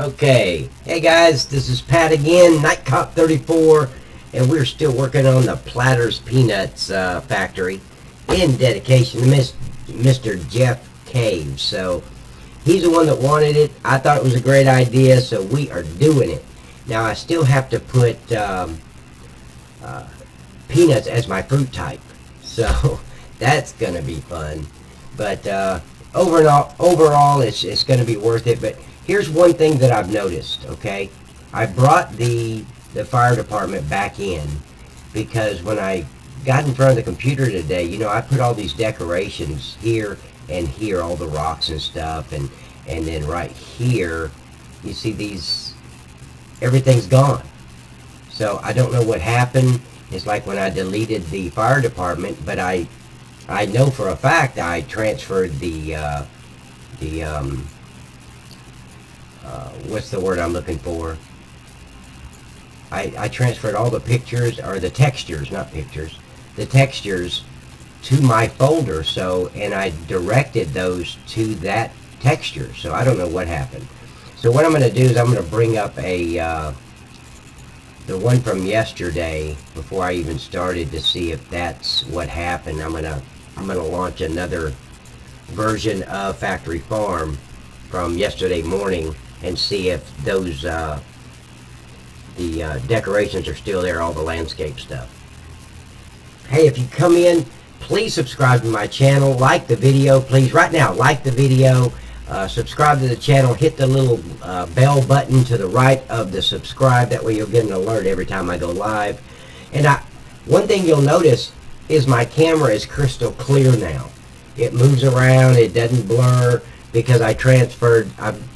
Okay, hey guys, this is Pat again, Night Cop 34, and we're still working on the Platters Peanuts factory in dedication to Mr. Jeff Cave. So he's the one that wanted it. I thought it was a great idea, so we are doing it. Now I still have to put peanuts as my fruit type, so that's gonna be fun. But overall, it's gonna be worth it. But here's one thing that I've noticed, okay? I brought the fire department back in because when I got in front of the computer today, you know, I put all these decorations here and here, all the rocks and stuff, and then right here, you see these, everything's gone. So I don't know what happened. It's like when I deleted the fire department, but I know for a fact I transferred what's the word I'm looking for? I transferred all the pictures, or the textures, not pictures, the textures to my folder, and I directed those to that texture, so I don't know what happened. So what I'm going to do is I'm going to bring up the one from yesterday before I even started to see if that's what happened. I'm going to launch another version of Factory Farm from yesterday morning and see if those the decorations are still there, all the landscape stuff. Hey, if you come in, please subscribe to my channel, like the video, please, right now, like the video, subscribe to the channel, hit the little bell button to the right of the subscribe, that way you'll get an alert every time I go live. And one thing you'll notice is my camera is crystal clear now. It moves around, it doesn't blur, because I transferred,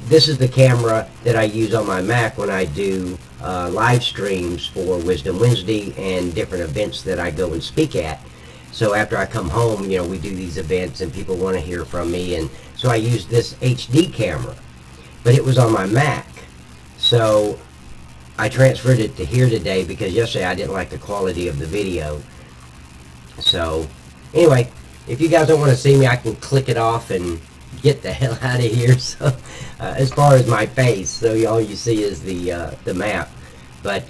this is the camera that I use on my Mac when I do live streams for Wisdom Wednesday and different events that I go and speak at. So after I come home, you know, we do these events and people want to hear from me, and so I use this HD camera, but it was on my Mac. So I transferred it to here today because yesterday I didn't like the quality of the video. So anyway, if you guys don't want to see me, I can click it off and get the hell out of here. So as far as my face, so all you see is the map. But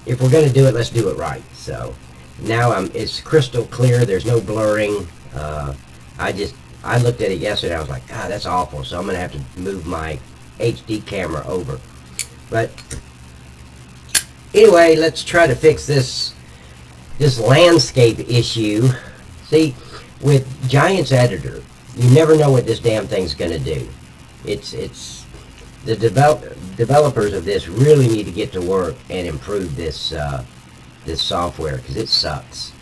if we're going to do it, let's do it right. So now it's crystal clear. There's no blurring. I looked at it yesterday. I was like, God, that's awful. So I'm going to have to move my HD camera over. But anyway, let's try to fix this landscape issue. See, with Giants Editor, you never know what this damn thing's going to do. It's the developers of this really need to get to work and improve this this software, because it sucks.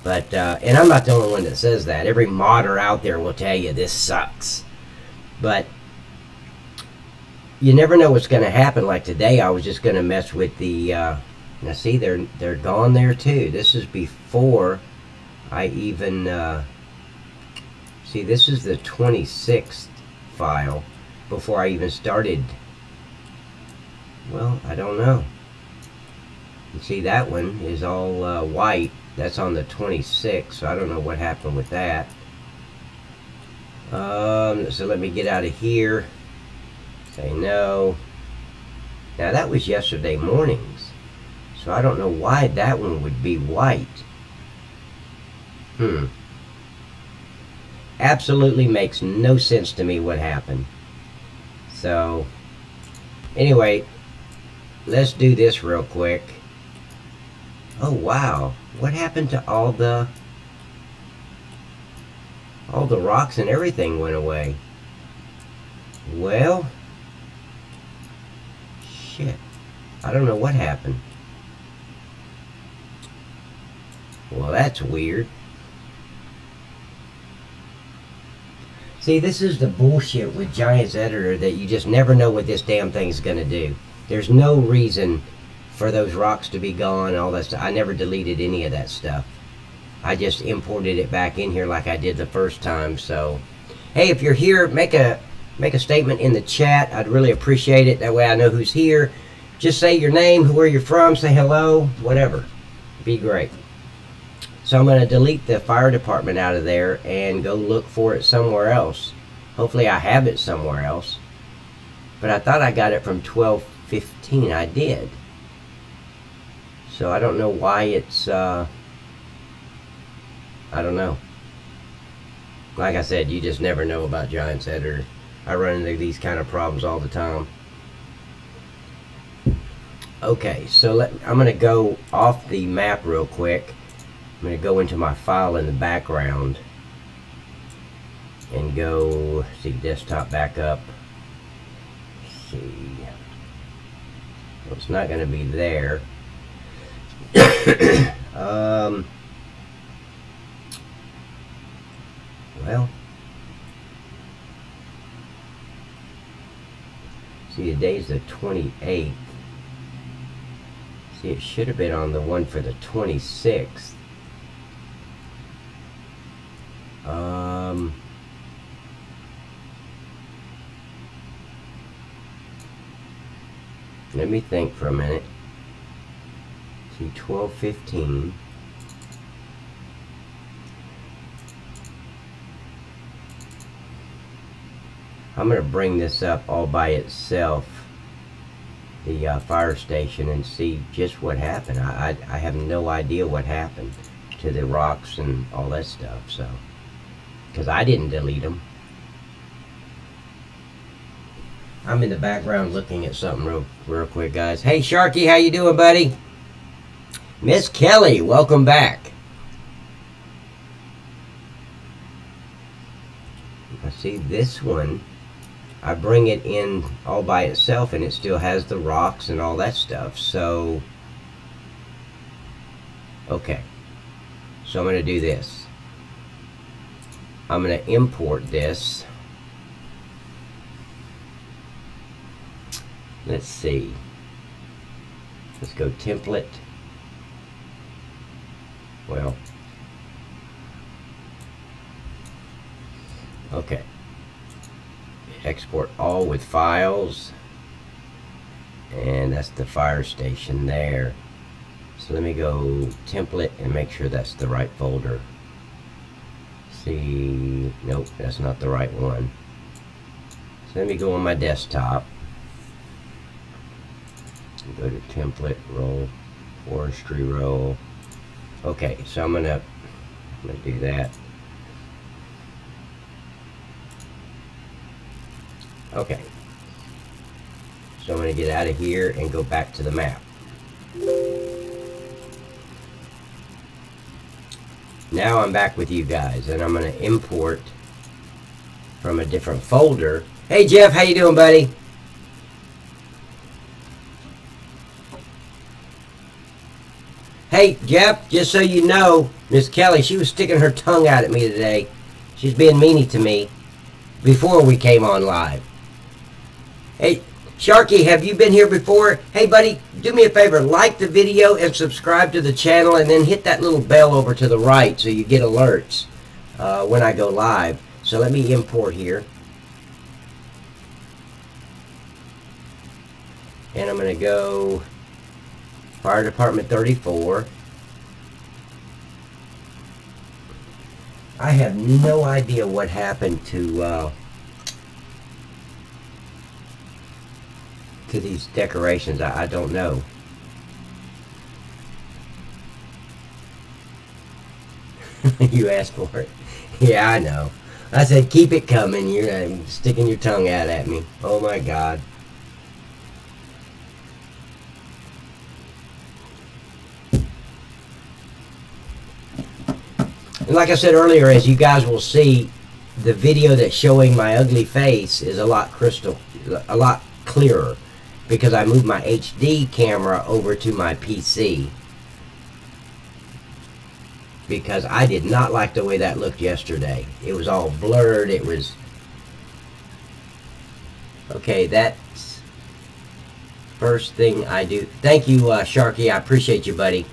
But and I'm not the only one that says that. Every modder out there will tell you this sucks. But you never know what's going to happen. Like today, I was just going to mess with the. Now see, they're gone there too. This is before I even. See, this is the 26th file before I even started. Well, I don't know. You see, that one is all white. That's on the 26th, so I don't know what happened with that. So let me get out of here. Say no. Now, that was yesterday morning's, so I don't know why that one would be white. Absolutely makes no sense to me what happened. So anyway, let's do this real quick. Oh wow, what happened to all the rocks and everything went away? Well, shit, I don't know what happened. Well, that's weird. See, this is the bullshit with Giants Editor, that you just never know what this damn thing's going to do. There's no reason for those rocks to be gone, all that stuff. I never deleted any of that stuff. I just imported it back in here like I did the first time. So, hey, if you're here, make a statement in the chat. I'd really appreciate it. That way I know who's here. Just say your name, where you're from, say hello, whatever. Be great. So I'm going to delete the fire department out of there and go look for it somewhere else. Hopefully I have it somewhere else. But I thought I got it from 12:15. I did. So I don't know why it's, I don't know. Like I said, you just never know about Giant's Head. I run into these kind of problems all the time. Okay, so I'm going to go off the map real quick. I'm going to go into my file in the background and go, see, desktop backup. See. Well, it's not going to be there. Well, see, today's the 28th. See, it should have been on the one for the 26th. Let me think for a minute. See, 12:15. I'm going to bring this up all by itself, the fire station, and see just what happened. I have no idea what happened to the rocks and all that stuff, so, because I didn't delete them. I'm in the background looking at something real quick, guys. Hey, Sharky, how you doing, buddy? Miss Kelly, welcome back. I see this one. I bring it in all by itself, and it still has the rocks and all that stuff. So, okay. So I'm going to do this. I'm going to import this. Let's see. Let's go template. Well, okay. Export all with files, and that's the fire station there. So let me go template and make sure that's the right folder. See, nope, that's not the right one. So let me go on my desktop, go to template, roll, forestry roll. Okay, so I'm gonna do that. Okay, so I'm going to get out of here and go back to the map. Now I'm back with you guys, and I'm going to import from a different folder. Hey Jeff, how you doing, buddy? Hey Jeff, just so you know, Miss Kelly, she was sticking her tongue out at me today. She's being meanie to me before we came on live. Hey, Sharky, have you been here before? Hey, buddy, do me a favor. Like the video and subscribe to the channel, and then hit that little bell over to the right so you get alerts when I go live. So let me import here. And I'm going to go Fire Department 34. I have no idea what happened to these decorations. I don't know. You asked for it. Yeah, I know. I said keep it coming. You're sticking your tongue out at me. Oh my God. And like I said earlier, as you guys will see, the video that's showing my ugly face is a lot clearer, because I moved my HD camera over to my PC, because I did not like the way that looked yesterday. It was all blurred. It was okay. That's first thing I do. Thank you, Sharky. I appreciate you, buddy.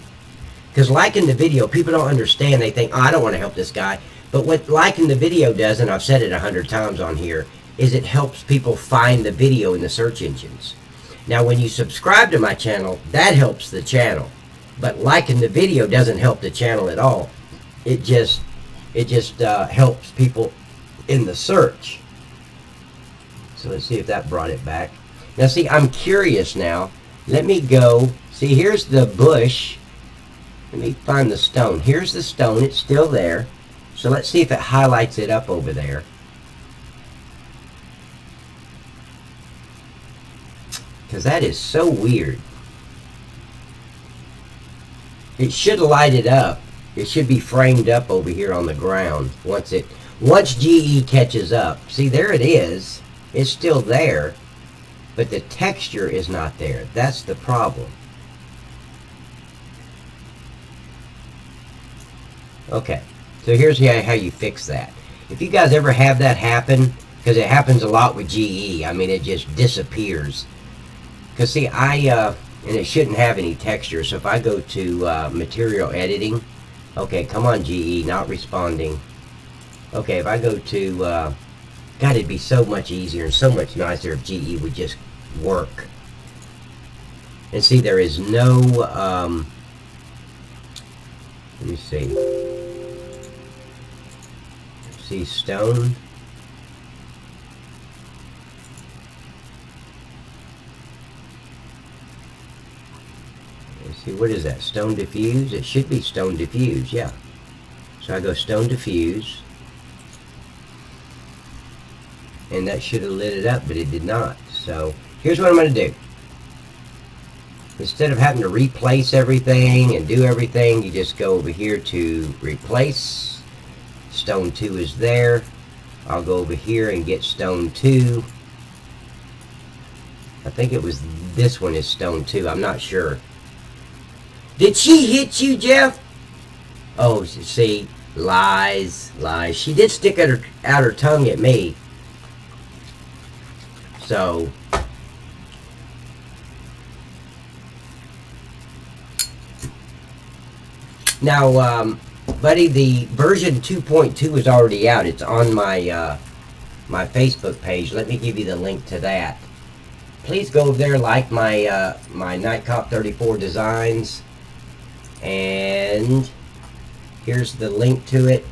Because liking the video, people don't understand. They think, oh, I don't want to help this guy. But what liking the video does, and I've said it 100 times on here, is it helps people find the video in the search engines. Now, when you subscribe to my channel, that helps the channel. But liking the video doesn't help the channel at all. It just helps people in the search. So let's see if that brought it back. Now see, I'm curious now. Let me go. See, here's the bush. Let me find the stone. Here's the stone. It's still there. So let's see if it highlights it up over there. Because that is so weird. It should light it up. It should be framed up over here on the ground once GE catches up. See, there it is. It's still there, but the texture is not there. That's the problem. Okay, so here's how you fix that. If you guys ever have that happen, because it happens a lot with GE, I mean, it just disappears. Because see, and it shouldn't have any texture, so if I go to material editing, okay, come on GE, not responding. Okay, if I go to, God, it'd be so much easier and so much nicer if GE would just work. And see, there is no, let me see. See, stone. Let's see, what is that? Stone diffuse? It should be stone diffuse, yeah. So I go stone diffuse. And that should have lit it up, but it did not. So here's what I'm going to do. Instead of having to replace everything and do everything, you just go over here to replace. Stone 2 is there. I'll go over here and get stone 2. I think it was this one is stone 2. I'm not sure. Did she hit you, Jeff? Oh, see, lies. She did stick out her tongue at me. So, now, buddy, the version 2.2 is already out. It's on my my Facebook page. Let me give you the link to that. Please go over there, like my my Nightcop 34 designs, and here's the link to it.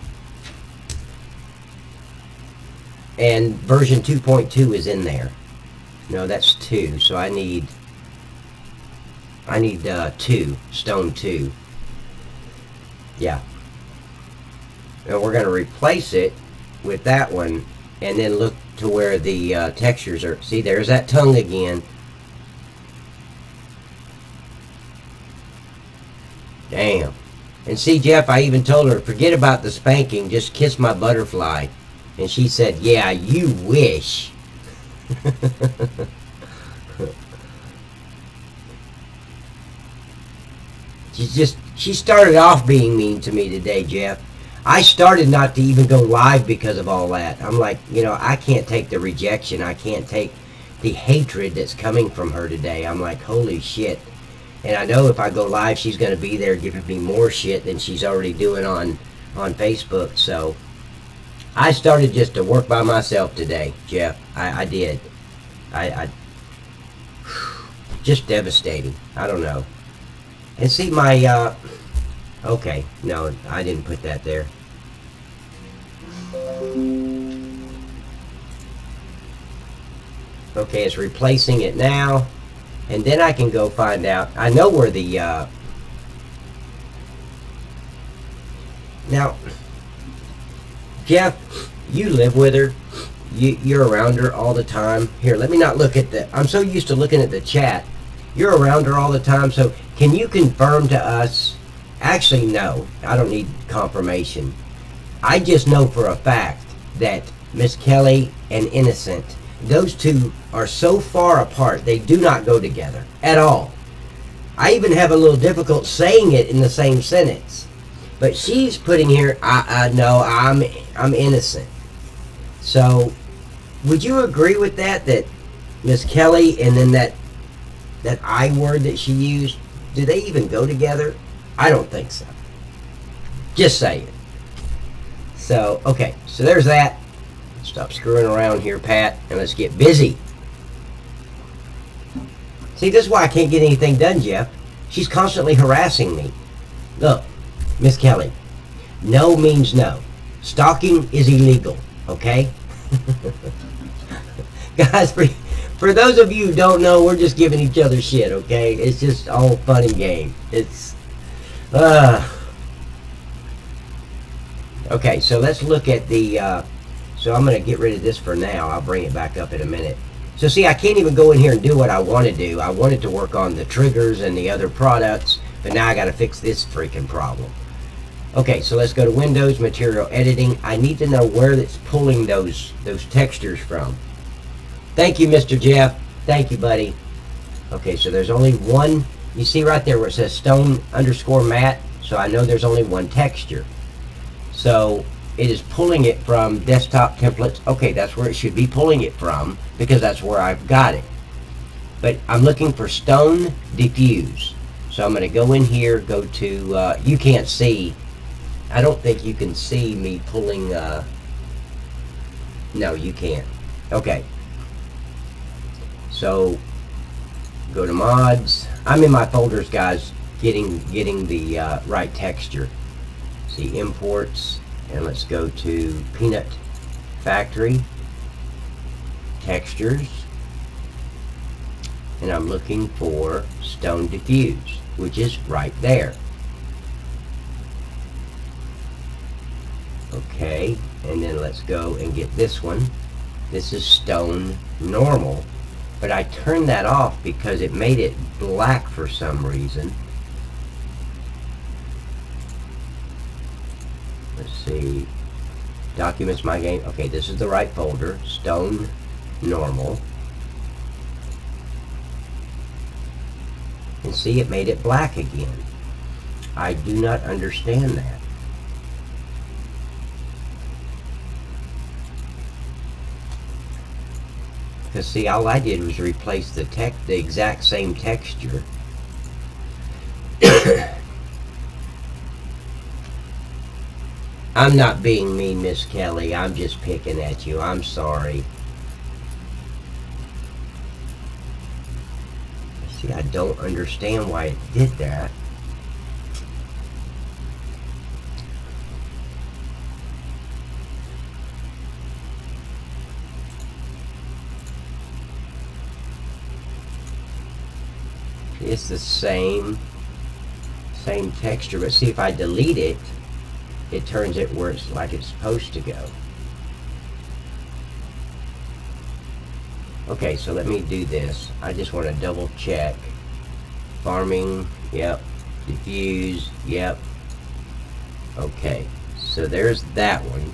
And version 2.2 is in there. No, that's 2. So I need 2, stone 2. Yeah. And we're going to replace it with that one, and then look to where the textures are. See, there's that tongue again. Damn. And see, Jeff, I even told her, forget about the spanking, just kiss my butterfly. And she said, yeah, you wish. She started off being mean to me today, Jeff. I started not to even go live because of all that. I'm like, you know, I can't take the rejection. I can't take the hatred that's coming from her today. I'm like, holy shit. And I know if I go live, she's going to be there giving me more shit than she's already doing on Facebook. So I started just to work by myself today, Jeff. I did. I just devastating. I don't know. And see my, okay, no, I didn't put that there. Okay, it's replacing it now. And then I can go find out. I know where the, now, Jeff, you live with her. You're around her all the time. Here, let me not look at the, I'm so used to looking at the chat. You're around her all the time, so can you confirm to us? Actually, no, I don't need confirmation. I just know for a fact that Miss Kelly and Innocent, those two are so far apart, they do not go together at all. I even have a little difficult saying it in the same sentence. But she's putting here, no, I'm innocent. So, would you agree with that Miss Kelly and then that I word that she used, do they even go together? I don't think so. Just saying. So, okay, so there's that. Stop screwing around here, Pat, and let's get busy. See, this is why I can't get anything done, Jeff. She's constantly harassing me. Look, Miss Kelly, no means no. Stalking is illegal, okay? Guys, for those of you who don't know, we're just giving each other shit, okay? It's just all fun and game. It's, okay, so let's look at the, so I'm going to get rid of this for now. I'll bring it back up in a minute. So see, I can't even go in here and do what I want to do. I wanted to work on the triggers and the other products, but now I got to fix this freaking problem. Okay, so let's go to Windows, Material Editing. I need to know where it's pulling those textures from. Thank you, Mr. Jeff. Thank you, buddy. Okay, so there's only one. You see right there where it says stone_matte? So I know there's only one texture. So it is pulling it from desktop templates. Okay, that's where it should be pulling it from because that's where I've got it. But I'm looking for stone diffuse. So I'm going to go in here, go to, you can't see. I don't think you can see me pulling, no, you can't. Okay. So go to mods. I'm in my folders, guys, getting the right texture. See imports, and let's go to Peanut Factory textures, and I'm looking for stone diffuse, which is right there. Okay, and then let's go and get this one. This is stone normal. But I turned that off because it made it black for some reason. Let's see. Documents, my game. Okay, this is the right folder. Stone normal. And see, it made it black again. I do not understand that. Because see, all I did was replace the exact same texture. I'm not being mean, Miss Kelly. I'm just picking at you. I'm sorry. See, I don't understand why it did that. It's the same texture, but see, if I delete it, it turns it where it's like it's supposed to go. Okay, so let me do this. I just want to double check. Farming, yep. Diffuse, yep. Okay, so there's that one.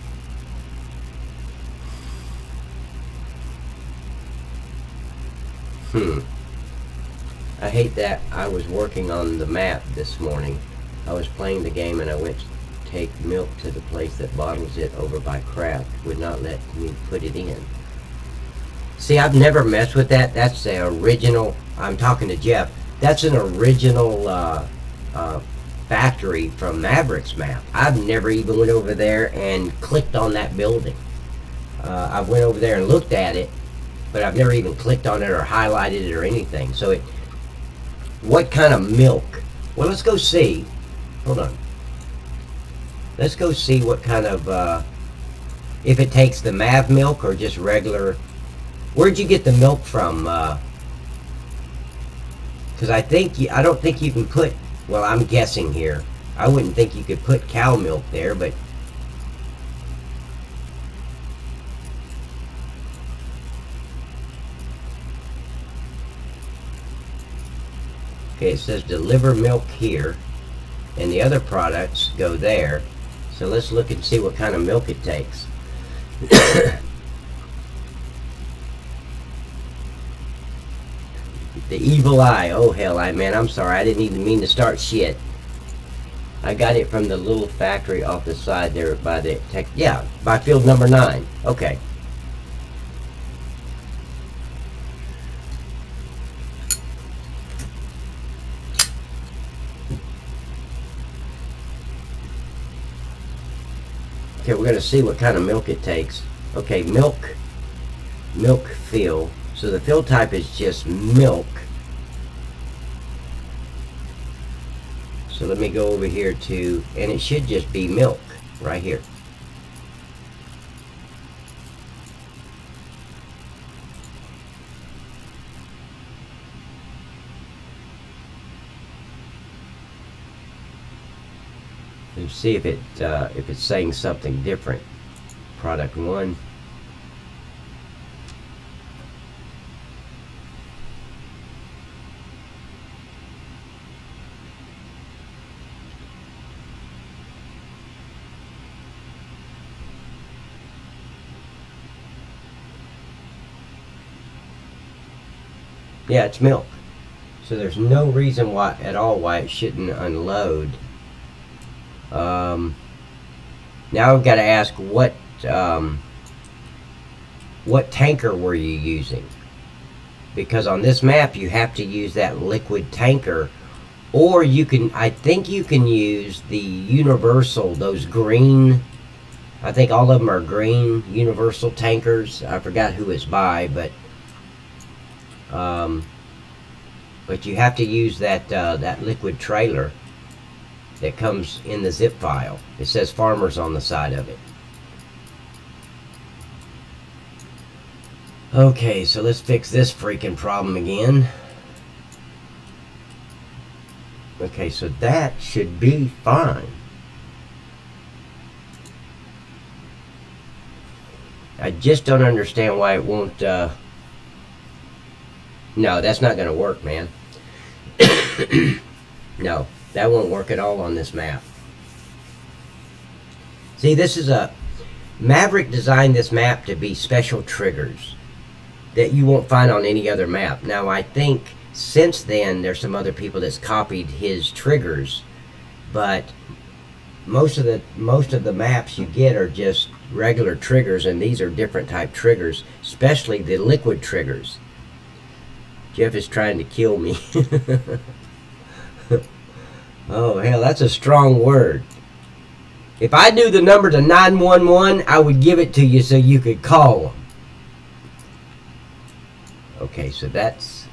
I hate that I was working on the map this morning. I was playing the game and I went to take milk to the place that bottles it over by Kraft. Would not let me put it in. See, I've never messed with that. That's the original. I'm talking to Jeff. That's an original factory from Maverick's map. I've never even went over there and clicked on that building. I went over there and looked at it, but I've never even clicked on it or highlighted it or anything. So it, what kind of milk? Well, let's go see. Hold on. Let's go see what kind of, if it takes the Mav milk or just regular. Where'd you get the milk from? Because I don't think you can put, well, I'm guessing here. I wouldn't think you could put cow milk there, but okay, it says deliver milk here, and the other products go there. So let's look and see what kind of milk it takes. The evil eye. Oh hell, man, I'm sorry. I didn't even mean to start shit. I got it from the little factory off the side there by the yeah, by field number 9. Okay. Okay, we're going to see what kind of milk it takes. Okay, milk fill. So the fill type is just milk. So let me go over here to, and it should just be milk right here. Let's see if it's saying something different. Product 1. Yeah, it's milk. So there's no reason why at all why it shouldn't unload. Now I've got to ask what tanker were you using? Because on this map you have to use that liquid tanker, or you can, I think you can use the universal, those green, I think all of them are green universal tankers. I forgot who it's by, but you have to use that that liquid trailer that comes in the zip file. It says farmers on the side of it. Okay, so let's fix this freaking problem again. Okay, so that should be fine. I just don't understand why it won't no, that's not going to work, man. No, that won't work at all on this map. See, this is Maverick designed this map to be special triggers that you won't find on any other map. Now, I think since then there's some other people that's copied his triggers, but most of the maps you get are just regular triggers, and these are different type triggers, especially the liquid triggers. Jeff is trying to kill me. Oh, hell, that's a strong word. If I knew the number to 911, I would give it to you so you could call them. Okay, so that's...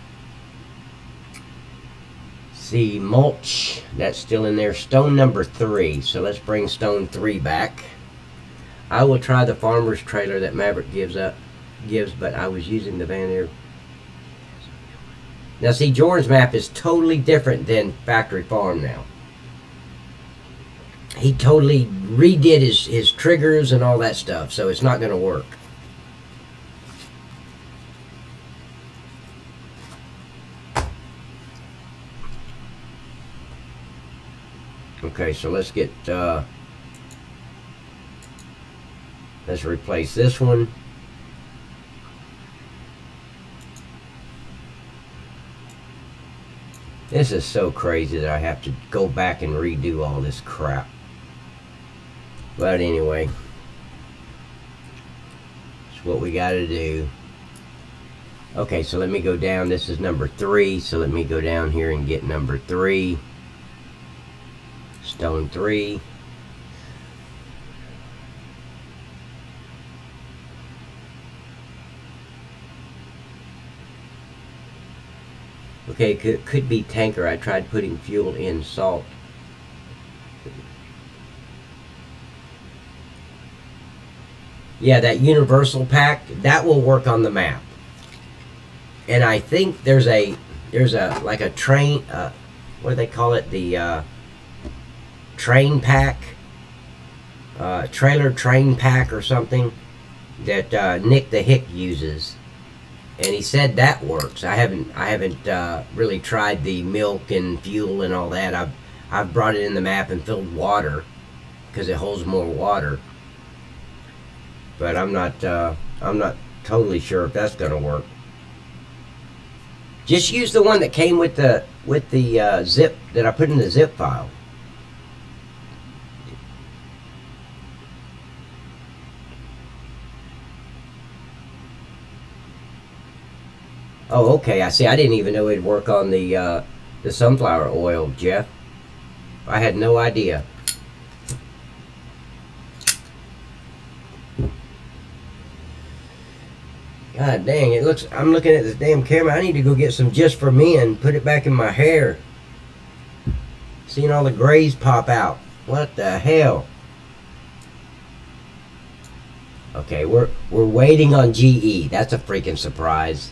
See, mulch. That's still in there. Stone number 3. So let's bring stone 3 back. I will try the farmer's trailer that Maverick gives, but I was using the Van Air. Now see, Jordan's map is totally different than Factory Farm now. He totally redid his triggers and all that stuff, so it's not going to work. Okay, so let's get, let's replace this one. This is so crazy that I have to go back and redo all this crap. But anyway, it's what we got to do. Okay, so let me go down. This is number 3, so let me go down here and get number 3. Stone 3. Okay, could be tanker. I tried putting fuel in salt. Yeah, that universal pack, that will work on the map. And I think there's a like a train, what do they call it? The train pack, trailer train pack or something that Nick the Hick uses. And he said that works. I haven't really tried the milk and fuel and all that. I've brought it in the map and filled water because it holds more water. But I'm not totally sure if that's gonna work. Just use the one that came with the zip that I put in the zip file. Oh, okay. I see. I didn't even know it'd work on the sunflower oil, Jeff. I had no idea. God dang! It looks. I'm looking at this damn camera. I need to go get some Just for Men. Put it back in my hair. Seeing all the grays pop out. What the hell? Okay, we're waiting on GE. That's a freaking surprise.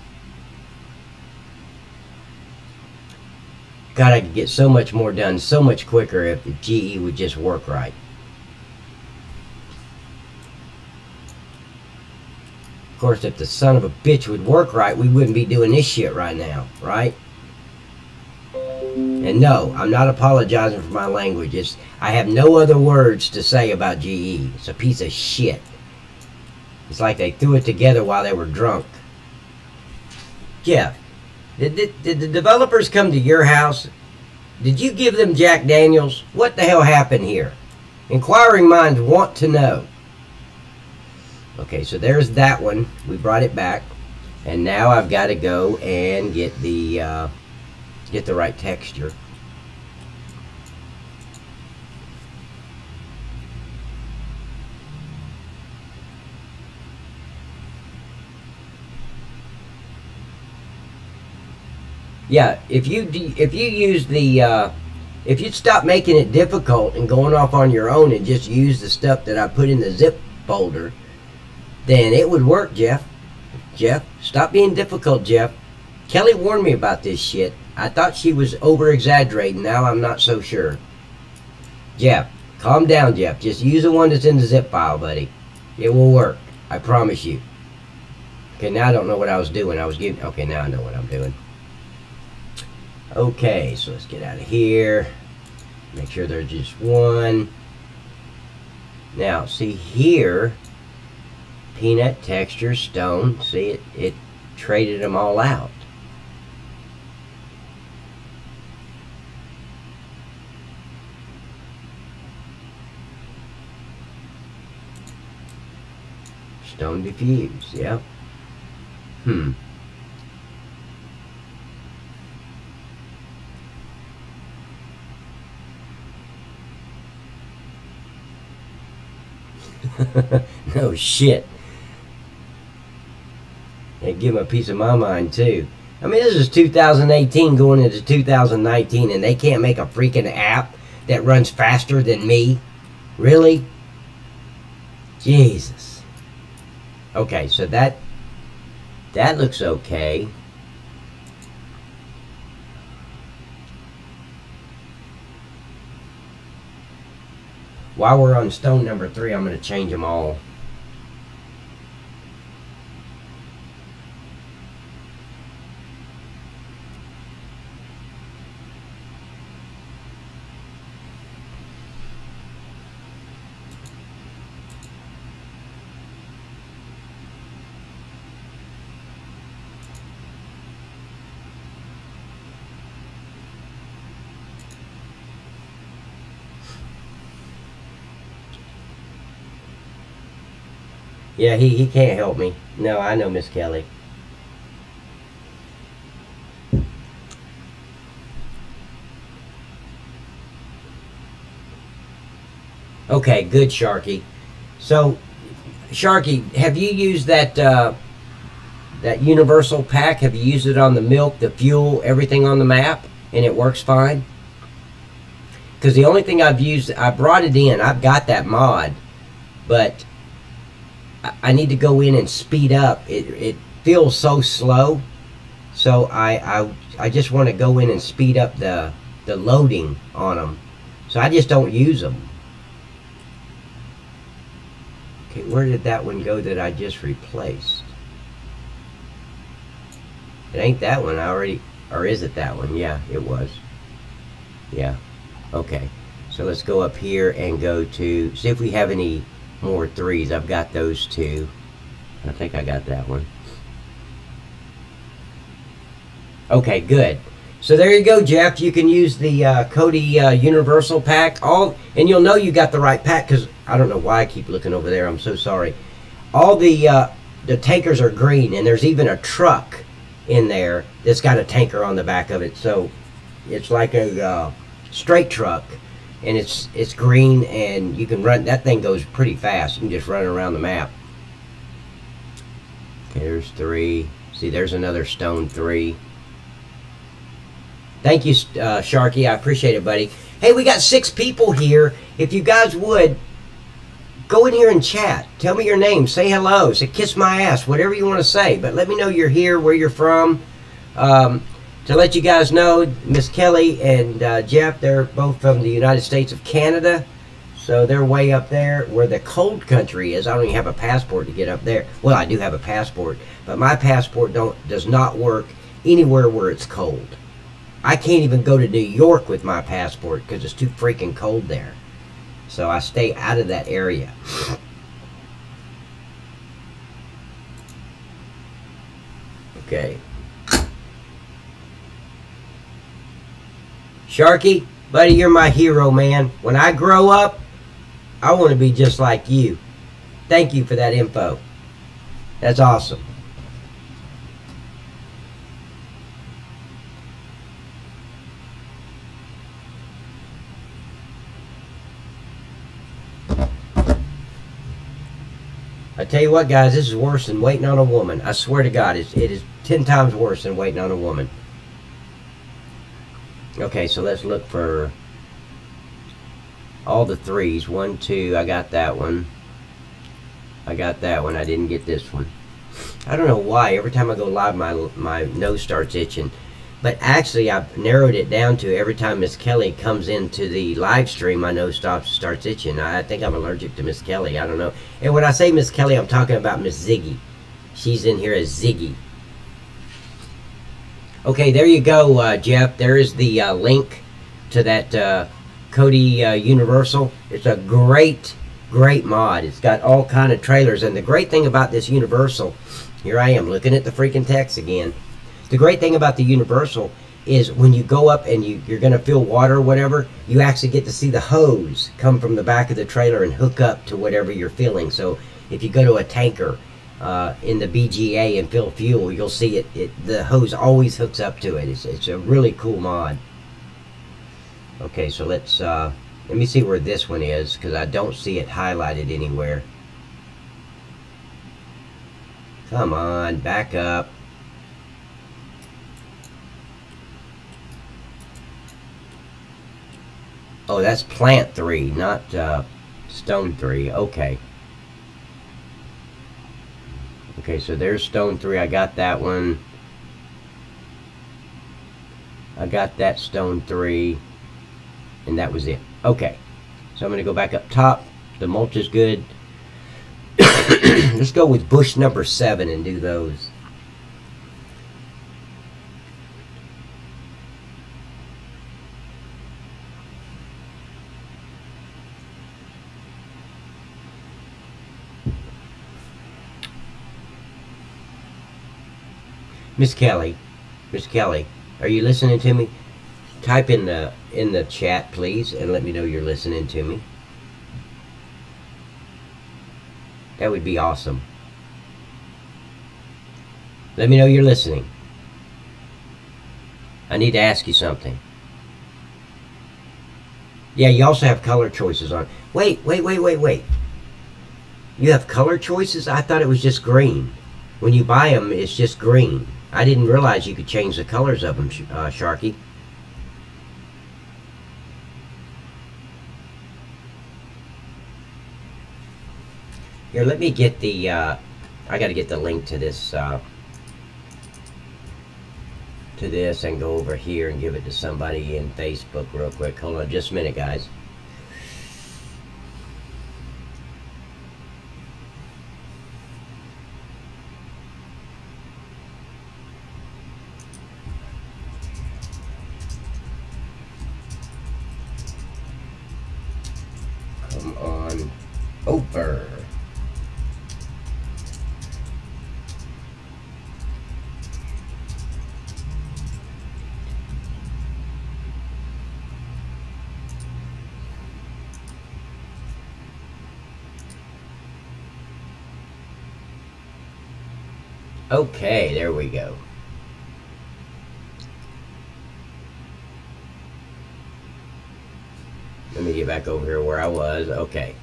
God, I could get so much more done so much quicker if the GE would just work right. Of course, if the son of a bitch would work right, we wouldn't be doing this shit right now, right? And no, I'm not apologizing for my language. I have no other words to say about GE. It's a piece of shit. It's like they threw it together while they were drunk. Jeff, did the developers come to your house? Did you give them Jack Daniels? What the hell happened here? Inquiring minds want to know. Okay, so there's that one. We brought it back. And now I've got to go and get the right texture. Yeah, if you use the if you'd stop making it difficult and going off on your own and just use the stuff that I put in the zip folder, then it would work, Jeff. Jeff, stop being difficult, Jeff. Kelly warned me about this shit. I thought she was over-exaggerating. Now I'm not so sure. Jeff, calm down, Jeff. Just use the one that's in the zip file, buddy. It will work. I promise you. Okay, now I don't know what I was doing. Okay, now I know what I'm doing. Okay, so let's get out of here. Make sure there's just one. Now, see here, peanut, texture, stone. See, it traded them all out. Stone diffuse, yeah. No shit. They give them a piece of my mind too. I mean, this is 2018 going into 2019 and they can't make a freaking app that runs faster than me? Really? Jesus. Okay, so that looks okay. While we're on stone number 3, I'm going to change them all. Yeah, he can't help me. No, I know, Miss Kelly. Okay, good, Sharky. So, Sharky, have you used that that universal pack? Have you used it on the milk, the fuel, everything on the map, and it works fine? Because the only thing I've used, I brought it in. I've got that mod, but I need to go in and speed up. It feels so slow, so I just want to go in and speed up the loading on them. So I just don't use them. Okay, where did that one go that I just replaced? It ain't that one. I already, or is it that one? Yeah, it was. Yeah. Okay. So let's go up here and go to see if we have any more 3s. I've got those 2. I think I got that one. Okay, good. So there you go, Jeff. You can use the Cody Universal pack. And you'll know you got the right pack because I don't know why I keep looking over there. I'm so sorry. All the tankers are green, and there's even a truck in there that's got a tanker on the back of it. So it's like a straight truck. And it's green, and you can run. That thing goes pretty fast. You can just run around the map. Okay, there's 3. See, there's another stone 3. Thank you, Sharky. I appreciate it, buddy. Hey, we got 6 people here. If you guys would, go in here and chat. Tell me your name. Say hello. Say kiss my ass. Whatever you want to say. But let me know you're here, where you're from. To let you guys know, Miss Kelly and Jeff, they're both from the United States of Canada. So they're way up there where the cold country is. I don't even have a passport to get up there. Well, I do have a passport, but my passport does not work anywhere where it's cold. I can't even go to New York with my passport because it's too freaking cold there. So I stay out of that area. Okay. Sharky, buddy, you're my hero, man. When I grow up, I want to be just like you. Thank you for that info. That's awesome. I tell you what, guys, this is worse than waiting on a woman. I swear to God, it is 10 times worse than waiting on a woman. Okay, so let's look for all the threes. 1, 2, I got that one. I got that one. I didn't get this one. I don't know why. Every time I go live, my nose starts itching. But actually, I've narrowed it down to every time Miss Kelly comes into the live stream, my nose starts itching. I think I'm allergic to Miss Kelly. I don't know. And when I say Miss Kelly, I'm talking about Miss Ziggy. She's in here as Ziggy. Okay, there you go, Jeff. There is the link to that Cody Universal. It's a great mod. It's got all kind of trailers. And the great thing about this Universal, here I am looking at the freaking text again. The great thing about the Universal is when you go up and you're going to fill water or whatever, you actually get to see the hose come from the back of the trailer and hook up to whatever you're filling. So if you go to a tanker in the BGA and fill fuel, you'll see the hose always hooks up to it. It's a really cool mod. Okay, so let me see where this one is, because I don't see it highlighted anywhere. Come on, back up. Oh, that's plant 3, not stone 3. Okay. Okay, so there's stone 3. I got that one. I got that stone 3. And that was it. Okay. So I'm going to go back up top. The mulch is good. Let's go with bush number 7 and do those. Miss Kelly, are you listening to me? Type in the chat, please, and let me know you're listening to me. That would be awesome. Let me know you're listening. I need to ask you something. Yeah, you also have color choices on. Wait. You have color choices? I thought it was just green. When you buy them, it's just green. I didn't realize you could change the colors of them, Sharky. Here, let me get the, I gotta get the link to this, and go over here and give it to somebody in Facebook real quick. Hold on just a minute, guys. Come on over. Okay, there we go. Let me get back over here where I was. Okay.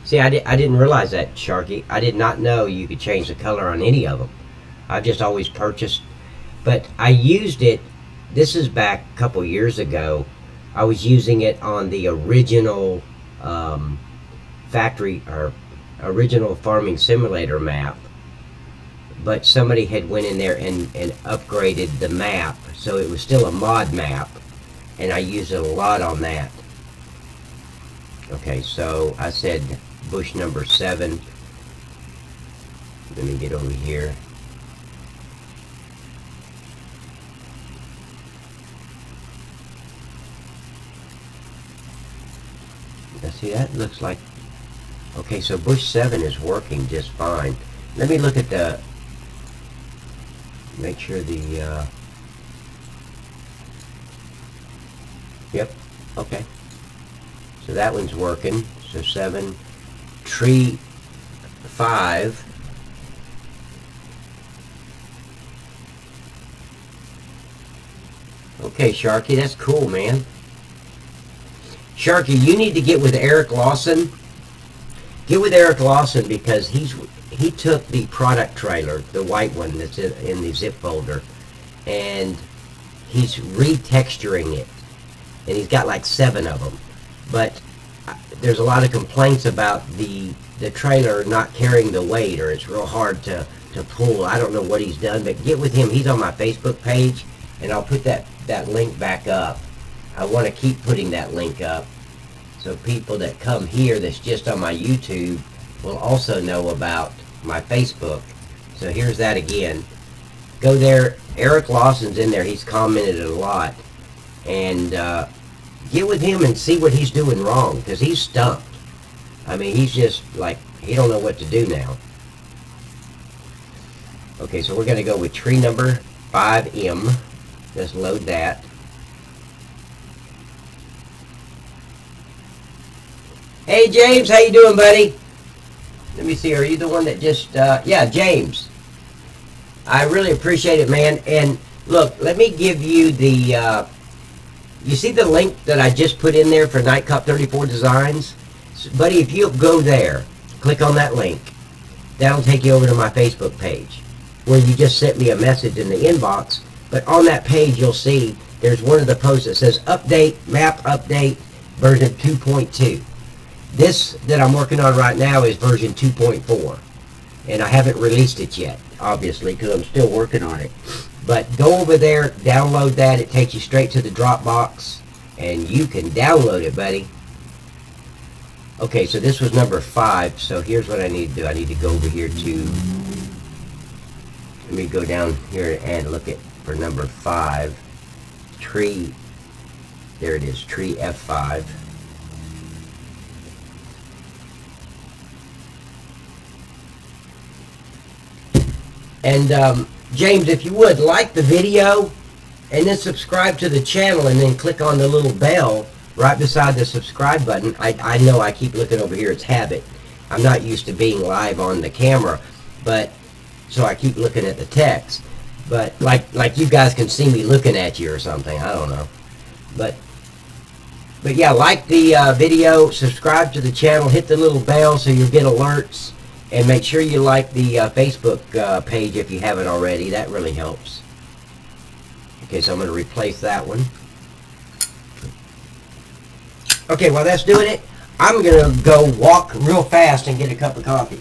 See, I didn't realize that, Sharky. I did not know you could change the color on any of them. I've just always purchased. But I used it, this is back a couple years ago, I was using it on the original factory or original farming simulator map, but somebody had went in there and upgraded the map, so it was still a mod map, and I used it a lot on that. Okay, so I said bush number 7. Let me get over here. Now see, that looks like, okay, so bush 7 is working just fine. Let me look at the, make sure the, yep, okay. So that one's working. So 7, tree 5. Okay, Sharky, that's cool, man. Sharky, you need to get with Eric Lawson. Get with Eric Lawson because he took the product trailer, the white one that's in the zip folder, and he's retexturing it. And he's got like 7 of them. But there's a lot of complaints about the trailer not carrying the weight, or it's real hard to pull. I don't know what he's done, but get with him. He's on my Facebook page, and I'll put that link back up. I want to keep putting that link up so people that come here that's just on my YouTube will also know about my Facebook. So here's that again. Go there. Eric Lawson's in there. He's commented a lot. And get with him and see what he's doing wrong, because he's stumped. I mean, he's just like, he don't know what to do now. Okay, so we're going to go with tree number 5M. Let's load that. Hey, James, how you doing, buddy? Let me see, are you the one that just, yeah, James. I really appreciate it, man. And look, let me give you the, you see the link that I just put in there for Night Cop 34 Designs? So, buddy, if you go there, click on that link, that'll take you over to my Facebook page, where you just sent me a message in the inbox. But on that page, you'll see there's one of the posts that says update, map update, version 2.2. This that I'm working on right now is version 2.4. And I haven't released it yet, obviously, because I'm still working on it. But go over there, download that. It takes you straight to the Dropbox, and you can download it, buddy. Okay, so this was number 5. So here's what I need to do. I need to go over here to, let me go down here and look at for number 5. Tree, there it is, tree F5. And James, if you would, like the video, and then subscribe to the channel, and then click on the little bell right beside the subscribe button. I know I keep looking over here. It's habit. I'm not used to being live on the camera, but so I keep looking at the text. But like you guys can see me looking at you or something. I don't know. But yeah, like the video, subscribe to the channel, hit the little bell so you'll get alerts. And make sure you like the Facebook page if you haven't already. That really helps. Okay, so I'm going to replace that one. Okay, while that's doing it, I'm going to go walk real fast and get a cup of coffee.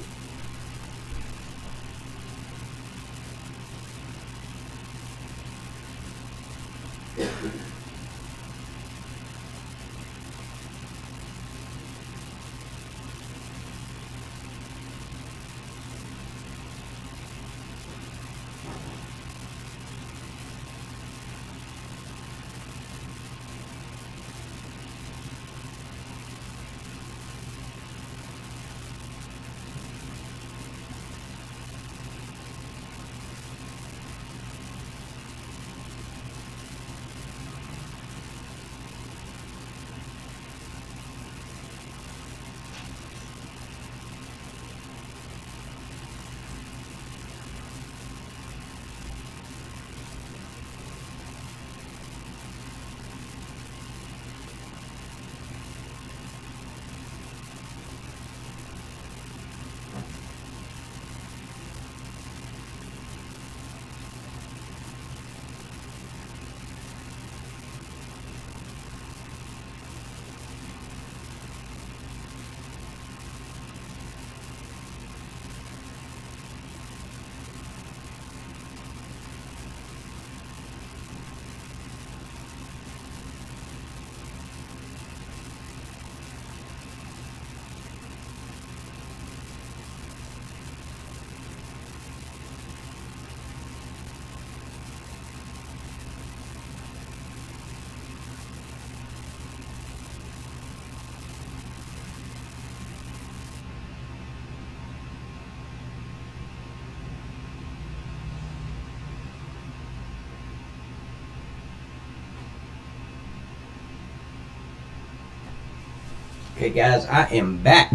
Okay guys, I am back.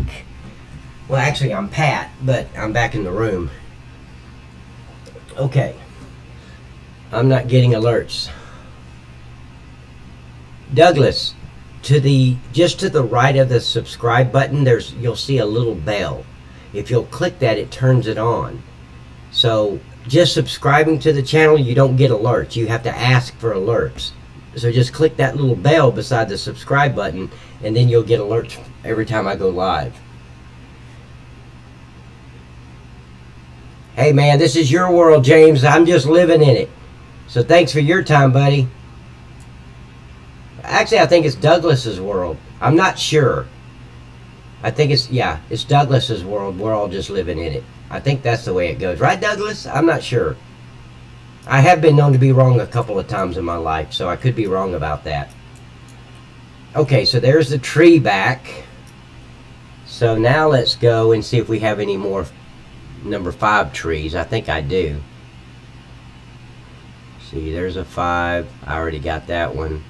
Well, actually I'm Pat, but I'm back in the room. Okay. I'm not getting alerts. Douglas, just to the right of the subscribe button, you'll see a little bell. If you'll click that, it turns it on. So just subscribing to the channel, you don't get alerts. You have to ask for alerts. So just click that little bell beside the subscribe button, and then you'll get alerts every time I go live. Hey man, this is your world, James. I'm just living in it. So thanks for your time, buddy. Actually, I think it's Douglas's world. I'm not sure. I think it's Douglas's world. We're all just living in it. I think that's the way it goes. Right, Douglas? I'm not sure. I have been known to be wrong a couple of times in my life, so I could be wrong about that. Okay, so there's the tree back. So now let's go and see if we have any more number 5 trees. I think I do. See, there's a 5. I already got that one.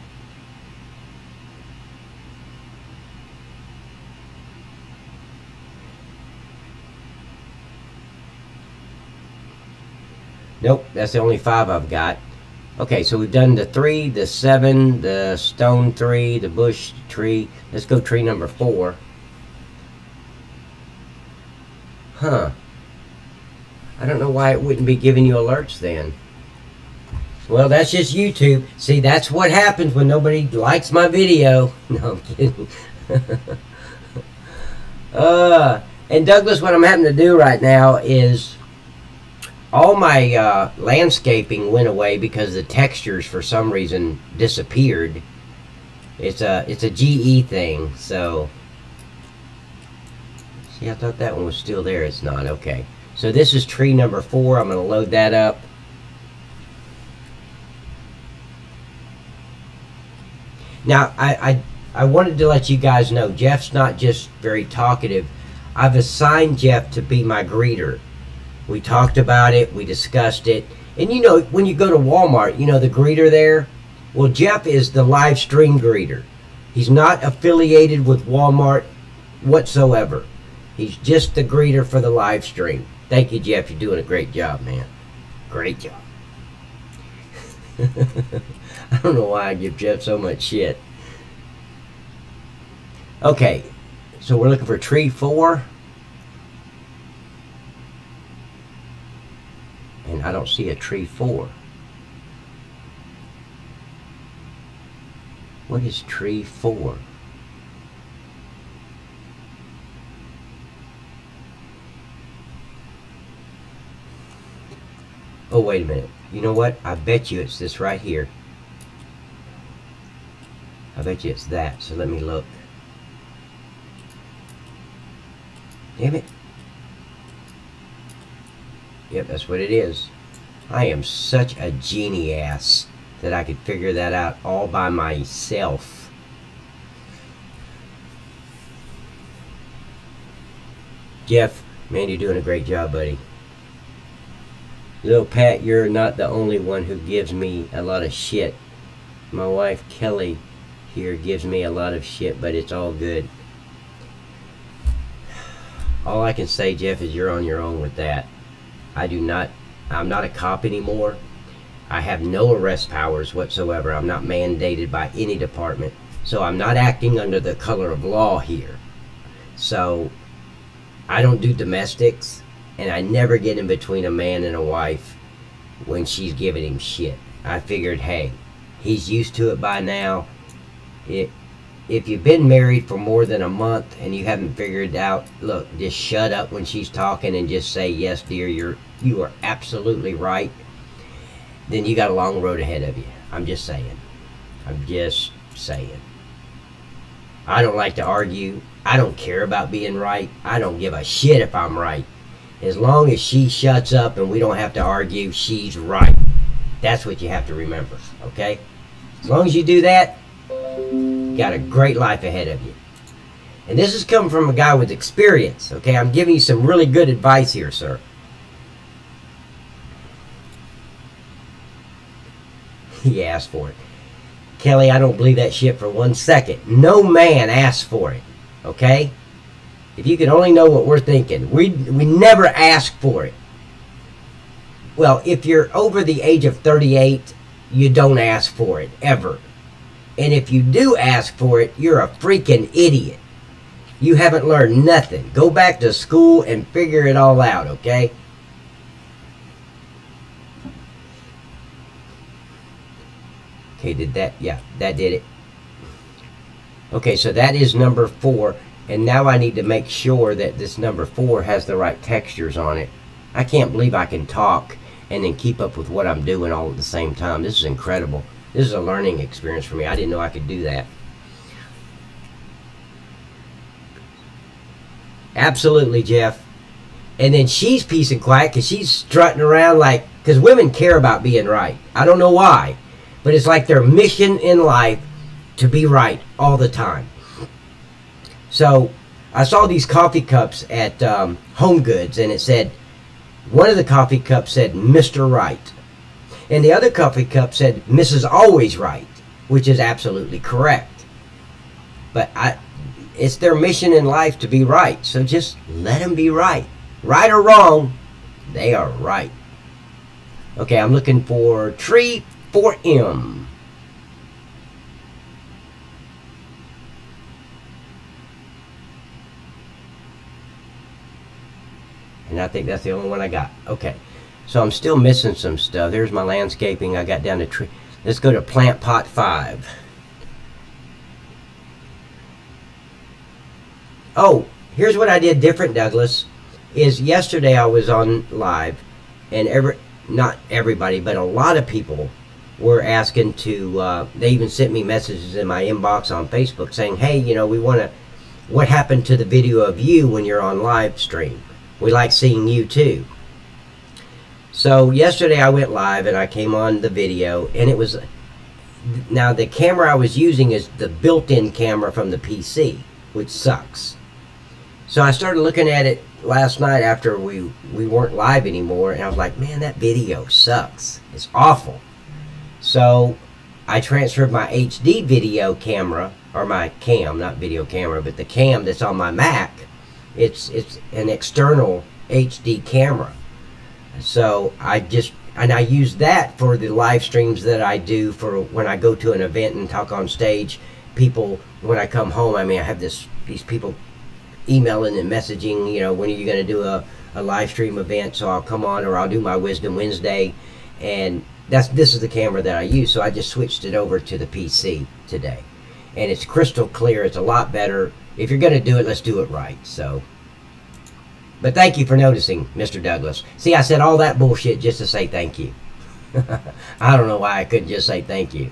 Nope, that's the only 5 I've got. Okay, so we've done the 3, the 7, the stone 3, the bush tree. Let's go tree number 4. Huh. I don't know why it wouldn't be giving you alerts then. Well, that's just YouTube. See, that's what happens when nobody likes my video. No, I'm kidding. And Douglas, what I'm having to do right now is all my landscaping went away because the textures for some reason disappeared. It's a GE thing, so see, I thought that one was still there. It's not. Okay, so this is tree number 4. I'm going to load that up. Now I wanted to let you guys know Jeff's not just very talkative. I've assigned Jeff to be my greeter. We talked about it, we discussed it. And you know, when you go to Walmart, you know the greeter there? Well, Jeff is the live stream greeter. He's not affiliated with Walmart whatsoever. He's just the greeter for the live stream. Thank you, Jeff. You're doing a great job, man. Great job. I don't know why I give Jeff so much shit. Okay, so we're looking for tree 4. And I don't see a tree 4. What is tree 4? Oh, wait a minute. You know what? I bet you it's this right here. I bet you it's that. So let me look. Damn it. Yep, that's what it is. I am such a genie ass that I could figure that out all by myself. Jeff, man, you're doing a great job, buddy. Little Pat, you're not the only one who gives me a lot of shit. My wife, Kelly, here gives me a lot of shit, but it's all good. All I can say, Jeff, is you're on your own with that. I'm not a cop anymore. I have no arrest powers whatsoever. I'm not mandated by any department. So I'm not acting under the color of law here. So I don't do domestics, and I never get in between a man and a wife when she's giving him shit. I figured, hey, he's used to it by now. If you've been married for more than a month and you haven't figured out, look, just shut up when she's talking and just say, yes, dear, you are absolutely right, then you got a long road ahead of you. I'm just saying. I'm just saying. I don't like to argue. I don't care about being right. I don't give a shit if I'm right. As long as she shuts up and we don't have to argue, she's right. That's what you have to remember, okay? As long as you do that, you got a great life ahead of you. And this is coming from a guy with experience, okay? I'm giving you some really good advice here, sir. He asked for it. Kelly, I don't believe that shit for 1 second. No man asked for it. Okay? If you could only know what we're thinking. We never ask for it. Well, if you're over the age of 38, you don't ask for it, ever. And if you do ask for it, you're a freaking idiot. You haven't learned nothing. Go back to school and figure it all out, okay? Okay, did that? Yeah, that did it. Okay, so that is number 4. And now I need to make sure that this number 4 has the right textures on it. I can't believe I can talk and then keep up with what I'm doing all at the same time. This is incredible. This is a learning experience for me. I didn't know I could do that. Absolutely, Jeff. And then she's peace and quiet because she's strutting around like, because women care about being right. I don't know why, but it's like their mission in life to be right all the time. So I saw these coffee cups at Home Goods, and it said, one of the coffee cups said Mr. Right, and the other coffee cup said Mrs. Always Right, which is absolutely correct. But it's their mission in life to be right, so just let them be right. Right or wrong, they are right. Okay, I'm looking for tree 4M. And I think that's the only one I got. Okay, so I'm still missing some stuff. There's my landscaping. I got down to tree. Let's go to plant pot 5. Oh, here's what I did different, Douglas. Is yesterday I was on live, and not everybody, but a lot of people were asking to. They even sent me messages in my inbox on Facebook saying, "Hey, you know, we want to. What happened to the video of you when you're on live stream? We like seeing you too." So yesterday I went live and I came on the video, and it was, now the camera I was using is the built-in camera from the PC, which sucks. So I started looking at it last night after we weren't live anymore, and I was like, man, that video sucks. It's awful. So I transferred my HD video camera, or my cam, not video camera, but the cam that's on my Mac. It's an external HD camera. So I use that for the live streams that I do for when I go to an event and talk on stage. People, when I come home, I mean, I have these people emailing and messaging, you know, when are you going to do a live stream event? So I'll come on, or I'll do my Wisdom Wednesday, and this is the camera that I use. So I just switched it over to the PC today, and it's crystal clear. It's a lot better. If you're going to do it, let's do it right. So, but thank you for noticing, Mr. Douglas. See, I said all that bullshit just to say thank you. I don't know why I couldn't just say thank you.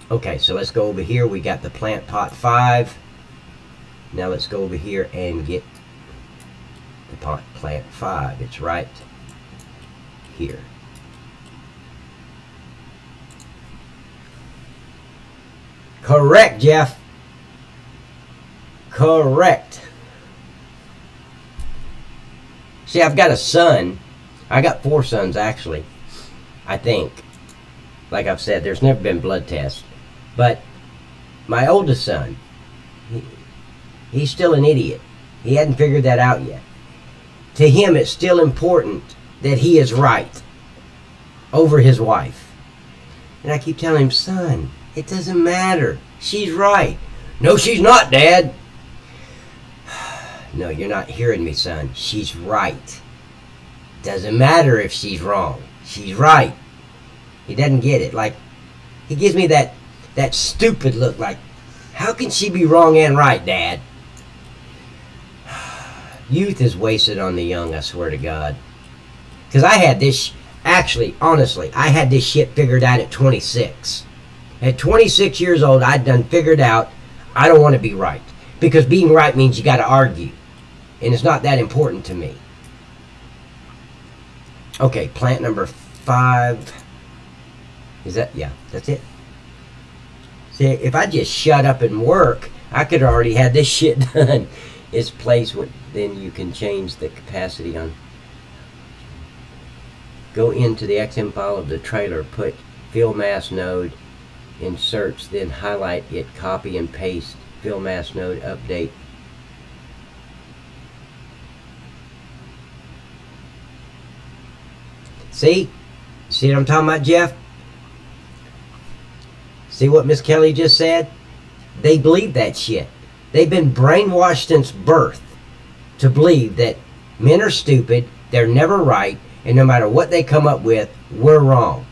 Okay, so let's go over here. We got the plant pot 5. Now let's go over here and get the plant 5. It's right here. Correct, Jeff. Correct. See, I've got a son. I got 4 sons, actually. I think. Like I've said, there's never been blood tests. But my oldest son, he's still an idiot. He hadn't figured that out yet. To him, it's still important that he is right over his wife. And I keep telling him, son, it doesn't matter. She's right. No, she's not, Dad. No, you're not hearing me, son. She's right. Doesn't matter if she's wrong. She's right. He doesn't get it. Like, he gives me that stupid look like, how can she be wrong and right, Dad? Youth is wasted on the young, I swear to God. Because I had this, actually, honestly, I had this shit figured out at 26. At 26 years old, I'd done figured out I don't want to be right. Because being right means you got to argue. And it's not that important to me. Okay, plant number 5. Is that, yeah, that's it. See, if I just shut up and work, I could already have this shit done. It's placed with, then you can change the capacity on. Go into the XM file of the trailer, put fill mass node in search, then highlight it, copy and paste fill mass node update. See what I'm talking about, Jeff? See what Miss Kelly just said? They believe that shit. They've been brainwashed since birth to believe that men are stupid, they're never right, and no matter what they come up with, we're wrong.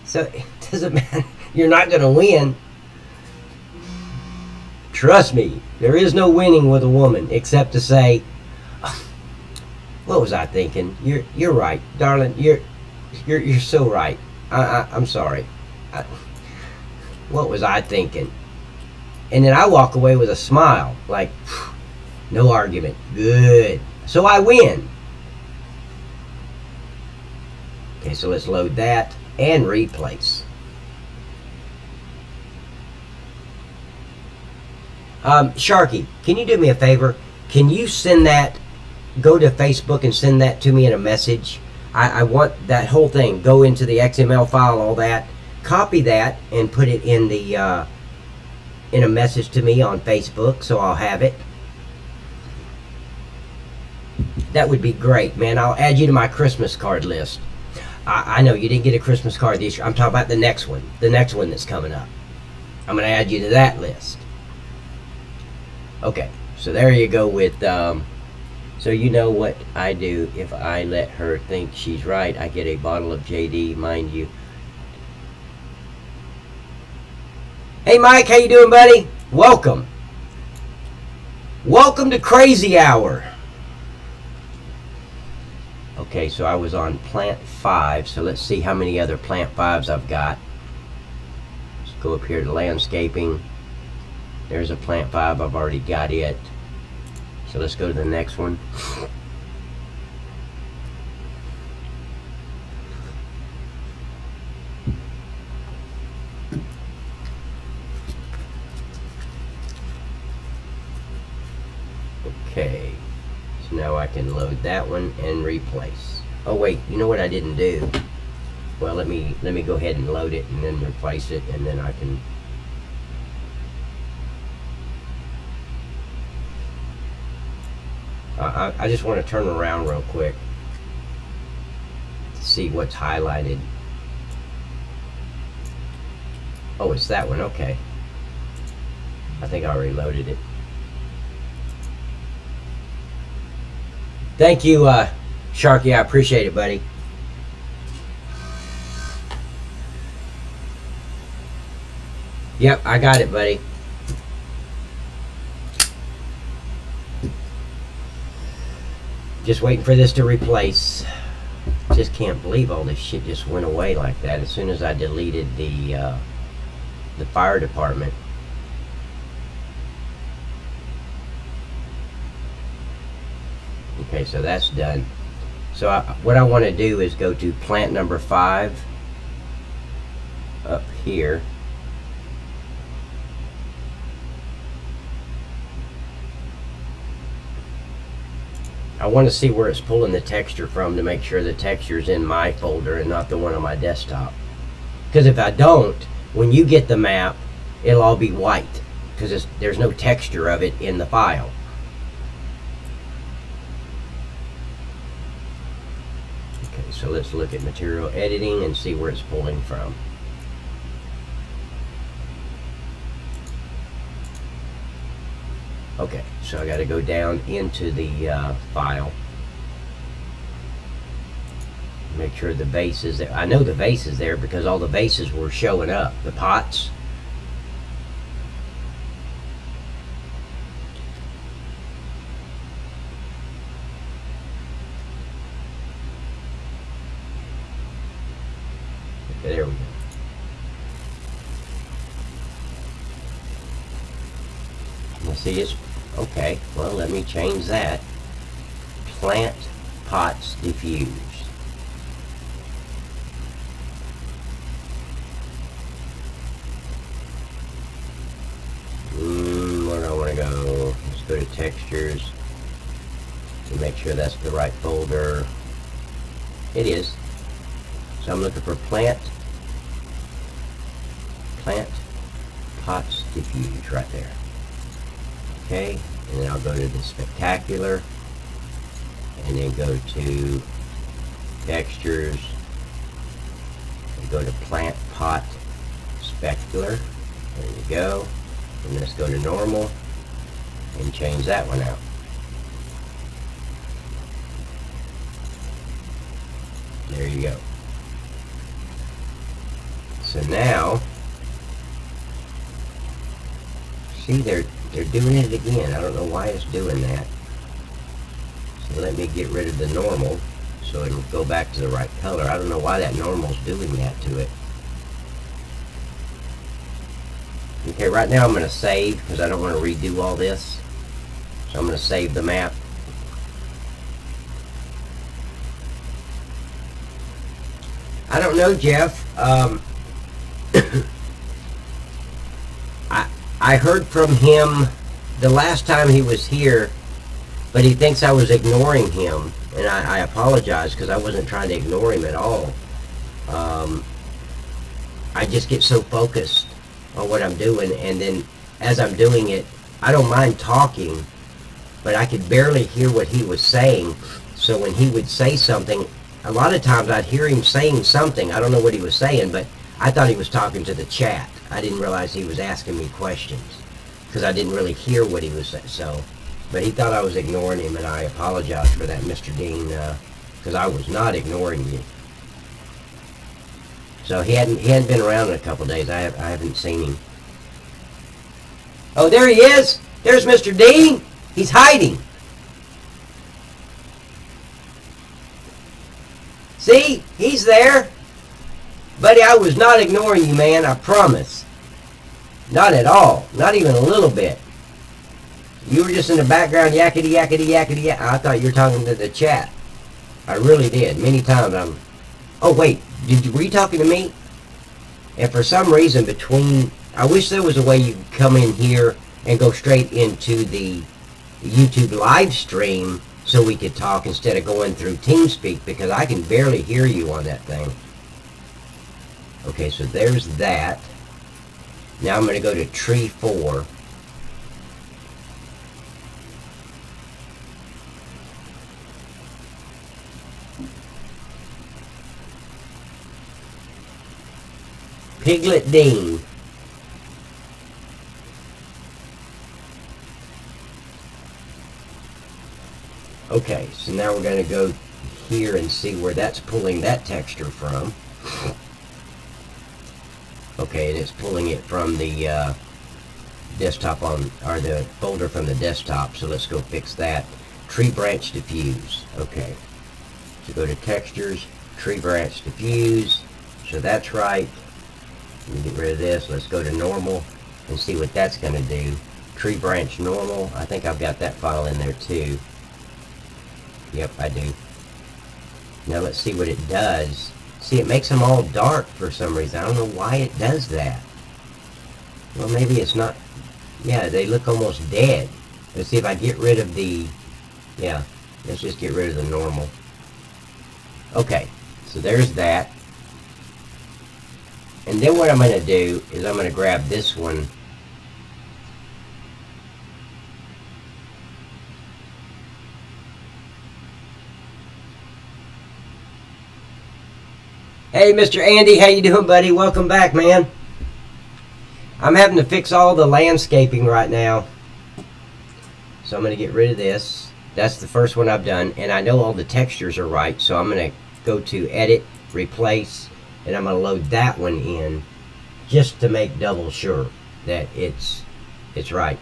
So it doesn't matter. You're not going to win. Trust me, there is no winning with a woman except to say, oh, what was I thinking? You're right, darling. You're so right. I'm sorry. What was I thinking? And then I walk away with a smile, like, no argument. Good. So I win. Okay, so let's load that and replace. Sharky, can you do me a favor? Can you send that, go to Facebook and send that to me in a message? I want that whole thing, go into the XML file, all that. Copy that and put it in the in a message to me on Facebook, so I'll have it. That would be great, man. I'll add you to my Christmas card list. I know you didn't get a Christmas card this year. I'm talking about the next one that's coming up. I'm going to add you to that list. Okay, so there you go with, so you know what I do if I let her think she's right. I get a bottle of JD, mind you. Hey Mike, how you doing, buddy? Welcome. Welcome to Crazy Hour. Okay, so I was on plant 5, so let's see how many other plant 5s I've got. Let's go up here to landscaping. There's a plant 5, I've already got it. So let's go to the next one. Okay, so now I can load that one and replace. Oh wait, you know what I didn't do? Well, let me go ahead and load it and then replace it, and then I can. I just want to turn around real quick to see what's highlighted. Oh, it's that one. Okay. I think I already loaded it. Thank you, Sharky. I appreciate it, buddy. Yep, I got it, buddy. Just waiting for this to replace. Just can't believe all this shit just went away like that as soon as I deleted the fire department. Okay, so that's done. So what I want to do is go to plant number 5 up here. I want to see where it's pulling the texture from to make sure the texture's in my folder and not the one on my desktop. Because if I don't, when you get the map, it'll all be white because there's no texture of it in the file. Okay, so let's look at material editing and see where it's pulling from. Okay, so I got to go down into the file. Make sure the vase is there. I know the vase is there because all the vases were showing up. The pots. Okay, there we go. Let's see, it's okay. Well, let me change that. Plant pots diffused. Where do I want to go? Let's go to textures to make sure that's the right folder. It is. So I'm looking for plant pots diffuse right there. Okay, and then I'll go to the spectacular, and then go to textures, and go to plant pot specular. There you go. And let's go to normal and change that one out. There you go. So now, see, they're doing it again. I don't know why it's doing that. So let me get rid of the normal so it'll go back to the right color. I don't know why that normal's doing that to it. Okay, right now I'm going to save because I don't want to redo all this. So I'm going to save the map. I don't know, Jeff. I heard from him the last time he was here, but he thinks I was ignoring him, and I apologize because I wasn't trying to ignore him at all. I just get so focused on what I'm doing, and then as I'm doing it, I don't mind talking, but I could barely hear what he was saying. So when he would say something, a lot of times I'd hear him saying something. I don't know what he was saying, but I thought he was talking to the chat. I didn't realize he was asking me questions because I didn't really hear what he was saying. So, but he thought I was ignoring him, and I apologize for that, Mr. Dean, because I was not ignoring you. So he hadn't been around in a couple days. I haven't seen him. Oh, there he is. There's Mr. Dean. He's hiding. See, he's there. Buddy, I was not ignoring you, man. I promise. Not at all. Not even a little bit. You were just in the background yakety, yakety, yakety, yak. I thought you were talking to the chat. I really did. Many times I'm... Oh, wait. Were you talking to me? And for some reason between... I wish there was a way you could come in here and go straight into the YouTube live stream so we could talk instead of going through TeamSpeak, because I can barely hear you on that thing. Okay, so there's that. Now I'm going to go to tree 4. Piglet Dean. Okay, so now we're going to go here and see where that's pulling that texture from. Okay, and it's pulling it from the desktop on, or the folder from the desktop. So let's go fix that. Tree branch diffuse. Okay, so go to textures, tree branch diffuse. So that's right. Let me get rid of this. Let's go to normal and see what that's going to do. Tree branch normal. I think I've got that file in there too. Yep, I do. Now let's see what it does. See, it makes them all dark for some reason. I don't know why it does that. Well, maybe it's not... Yeah, they look almost dead. Let's see if I get rid of the... Yeah, let's just get rid of the normal. Okay, so there's that. And then what I'm going to do is I'm going to grab this one. Hey, Mr. Andy, how you doing, buddy? Welcome back, man. I'm having to fix all the landscaping right now. So I'm going to get rid of this. That's the first one I've done. And I know all the textures are right. So I'm going to go to Edit, Replace, and I'm going to load that one in just to make double sure that it's right.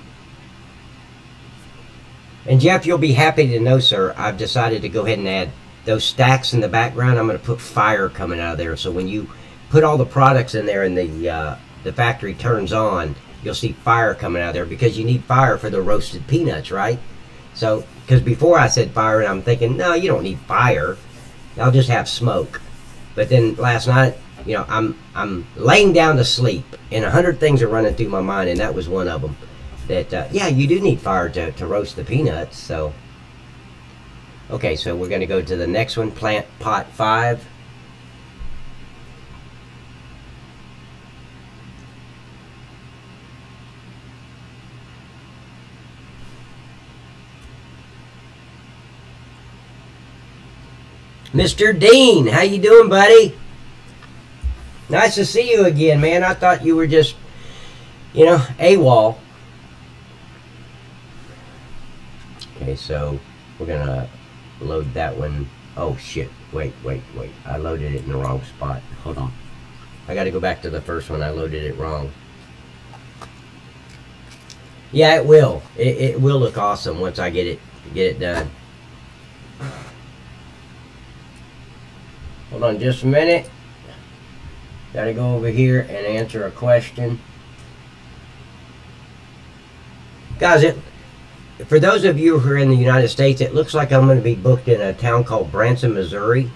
And Jeff, you'll be happy to know, sir, I've decided to go ahead and add those stacks in the background. I'm going to put fire coming out of there. So when you put all the products in there and the factory turns on, you'll see fire coming out of there, because you need fire for the roasted peanuts, right? So, because before I said fire, and I'm thinking, no, you don't need fire. I'll just have smoke. But then last night, you know, I'm laying down to sleep, and 100 things are running through my mind, and that was one of them. That, yeah, you do need fire to roast the peanuts, so... Okay, so we're going to go to the next one, Plant Pot 5. Mr. Dean, how you doing, buddy? Nice to see you again, man. I thought you were just, you know, AWOL. Okay, so we're gonna load that one. Oh shit, wait. I loaded it in the wrong spot. Hold on. I gotta go back to the first one. I loaded it wrong. Yeah, it will. It will look awesome once I get it done. Hold on just a minute. Gotta go over here and answer a question. Guys, for those of you who are in the United States, it looks like I'm going to be booked in a town called Branson, Missouri.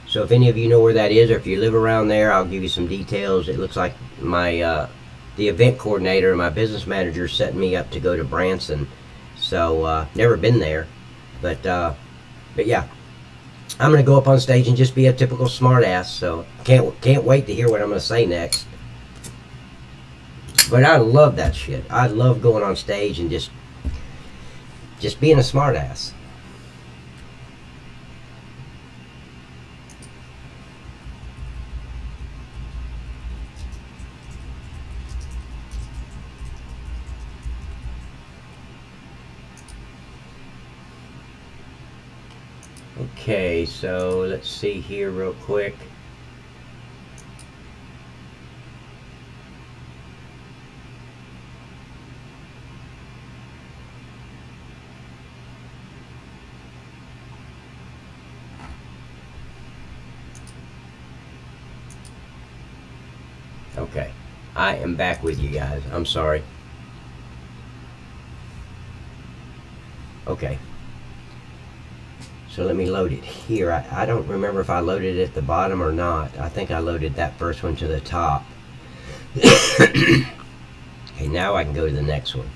So if any of you know where that is, or if you live around there, I'll give you some details. It looks like my the event coordinator and my business manager set me up to go to Branson. So never been there, but yeah, I'm going to go up on stage and just be a typical smartass. So can't wait to hear what I'm going to say next. But I love that shit. I love going on stage and just being a smartass. Okay, so let's see here real quick. Okay, I am back with you guys. I'm sorry. Okay. So let me load it here. I don't remember if I loaded it at the bottom or not. I think I loaded that first one to the top. Okay, now I can go to the next one.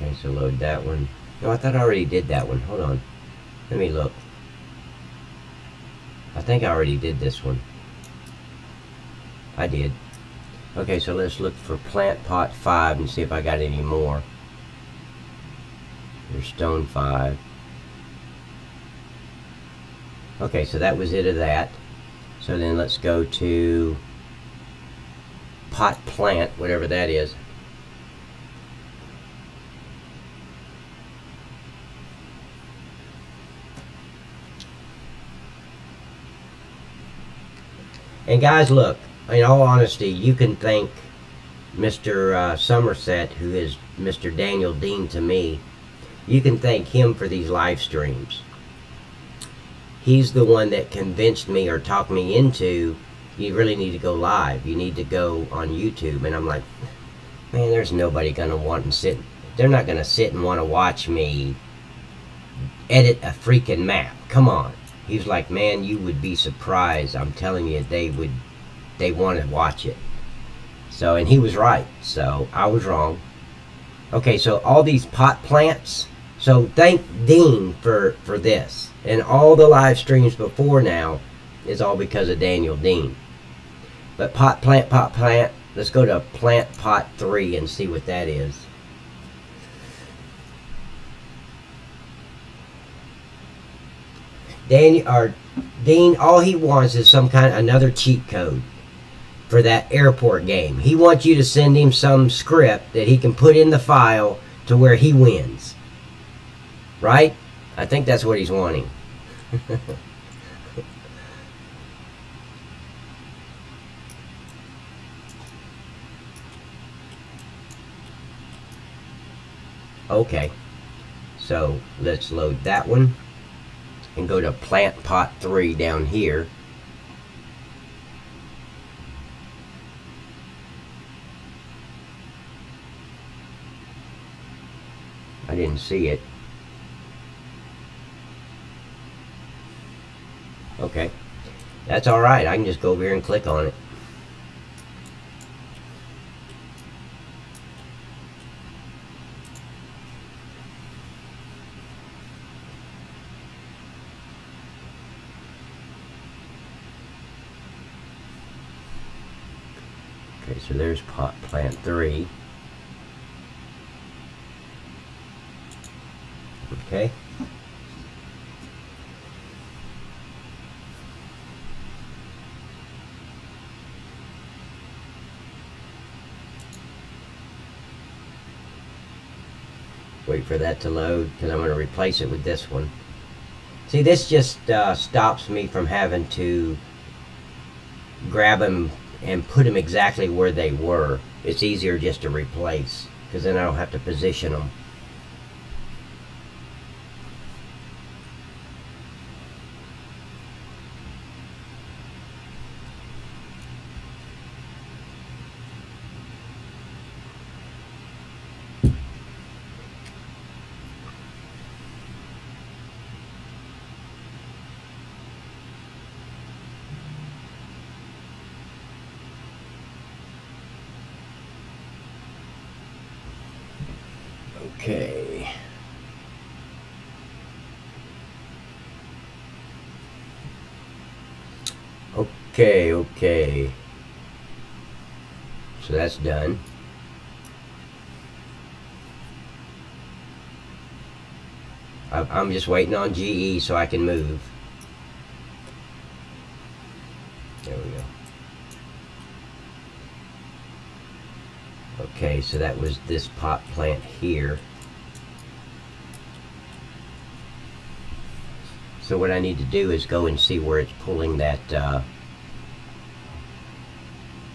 Okay, so load that one. No, I thought I already did that one. Hold on. Let me look. I think I already did this one. I did. Okay, so let's look for plant pot 5 and see if I got any more. There's stone 5. Okay, so that was it of that. So then let's go to pot plant, whatever that is. And guys, look, in all honesty, you can thank Mr. Somerset, who is Mr. Daniel Dean to me. You can thank him for these live streams. He's the one that convinced me or talked me into, you really need to go live. You need to go on YouTube. And I'm like, man, there's nobody going to want to sit. They're not going to sit and want to watch me edit a freaking map. Come on. He's like, man, you would be surprised. I'm telling you, they want to watch it. So, and he was right. So, I was wrong. Okay, so all these pot plants. So, thank Dean for this. And all the live streams before now is all because of Daniel Dean. But pot plant. Let's go to plant pot 3 and see what that is. Dean, all he wants is some kind of another cheat code for that airport game. He wants you to send him some script that he can put in the file to where he wins. Right? I think that's what he's wanting. Okay. So let's load that one. And go to plant pot 3 down here. I didn't see it. Okay. That's alright. I can just go over here and click on it. Okay, so there's pot plant 3. Okay. Wait for that to load because I'm going to replace it with this one. See, this just stops me from having to grab them and put them exactly where they were. It's easier just to replace because then I don't have to position them. Okay. Okay. So that's done. I'm just waiting on GE so I can move. There we go. Okay, so that was this pot plant here. So what I need to do is go and see where it's pulling that.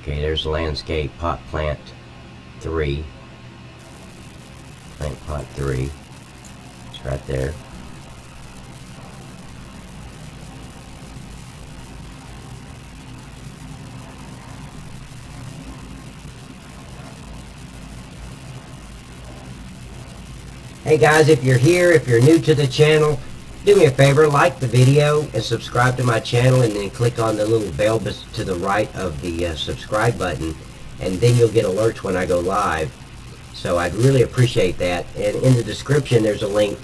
Okay, there's landscape pot plant 3. Plant pot 3. It's right there. Hey guys, if you're here, if you're new to the channel, do me a favor, like the video and subscribe to my channel, and then click on the little bell to the right of the subscribe button, and then you'll get alerts when I go live. So I'd really appreciate that. And in the description there's a link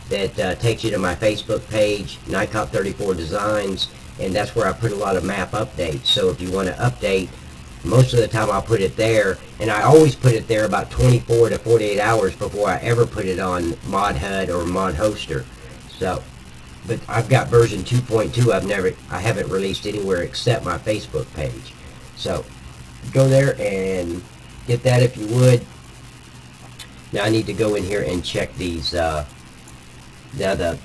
that takes you to my Facebook page, Nikop34 Designs, and that's where I put a lot of map updates. So if you want to update, most of the time I'll put it there, and I always put it there about 24 to 48 hours before I ever put it on ModHUD or ModHoster. So, but I've got version 2.2 I haven't released anywhere except my Facebook page. So go there and get that if you would. Now I need to go in here and check these. Now the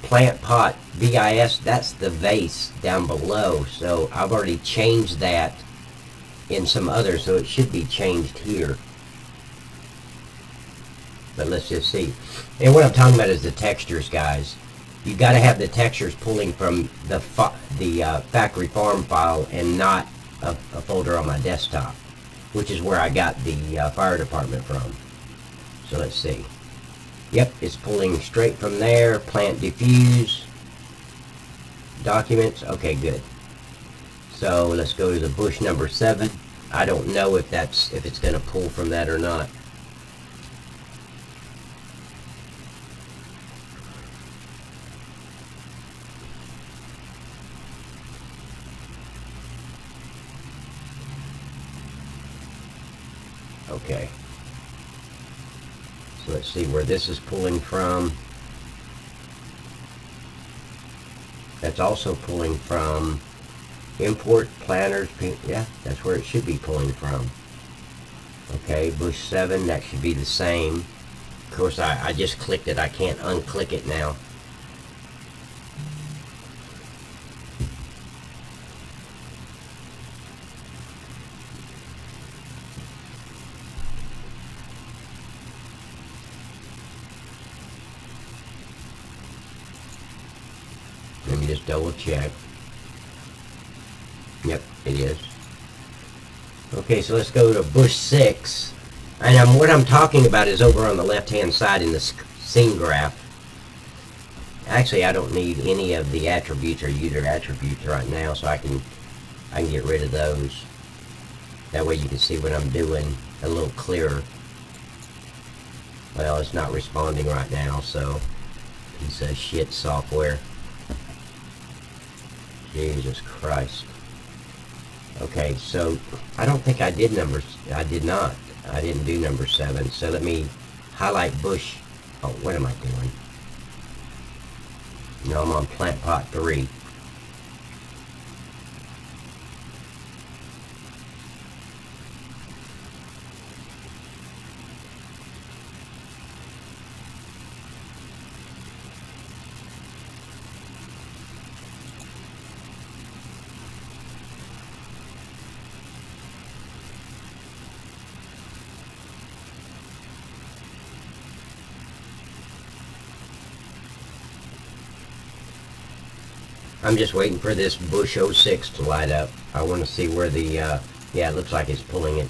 plant pot VIS, that's the vase down below. So I've already changed that in some others, so it should be changed here. But let's just see. And what I'm talking about is the textures, guys. You've got to have the textures pulling from the factory farm file and not a folder on my desktop, which is where I got the fire department from. So let's see. Yep, it's pulling straight from there. Plant diffuse. Documents. Okay, good. So let's go to the bush number 7. I don't know if it's going to pull from that or not. Okay. So let's see where this is pulling from. That's also pulling from import planters. Yeah, that's where it should be pulling from. Okay, bush 7, that should be the same. Of course, I just clicked it. I can't unclick it now. Let me just double check. Yep, it is. Okay, so let's go to bush 6. And what I'm talking about is over on the left-hand side in the scene graph. Actually, I don't need any of the attributes or user attributes right now, so I can get rid of those. That way you can see what I'm doing a little clearer. Well, it's not responding right now, so piece of shit software. Jesus Christ. Okay, so I don't think I did I did not. I didn't do number 7. So let me highlight bush. Oh, what am I doing? No, I'm on plant pot 3. I'm just waiting for this bush 06 to light up. I want to see where the, yeah, it looks like it's pulling it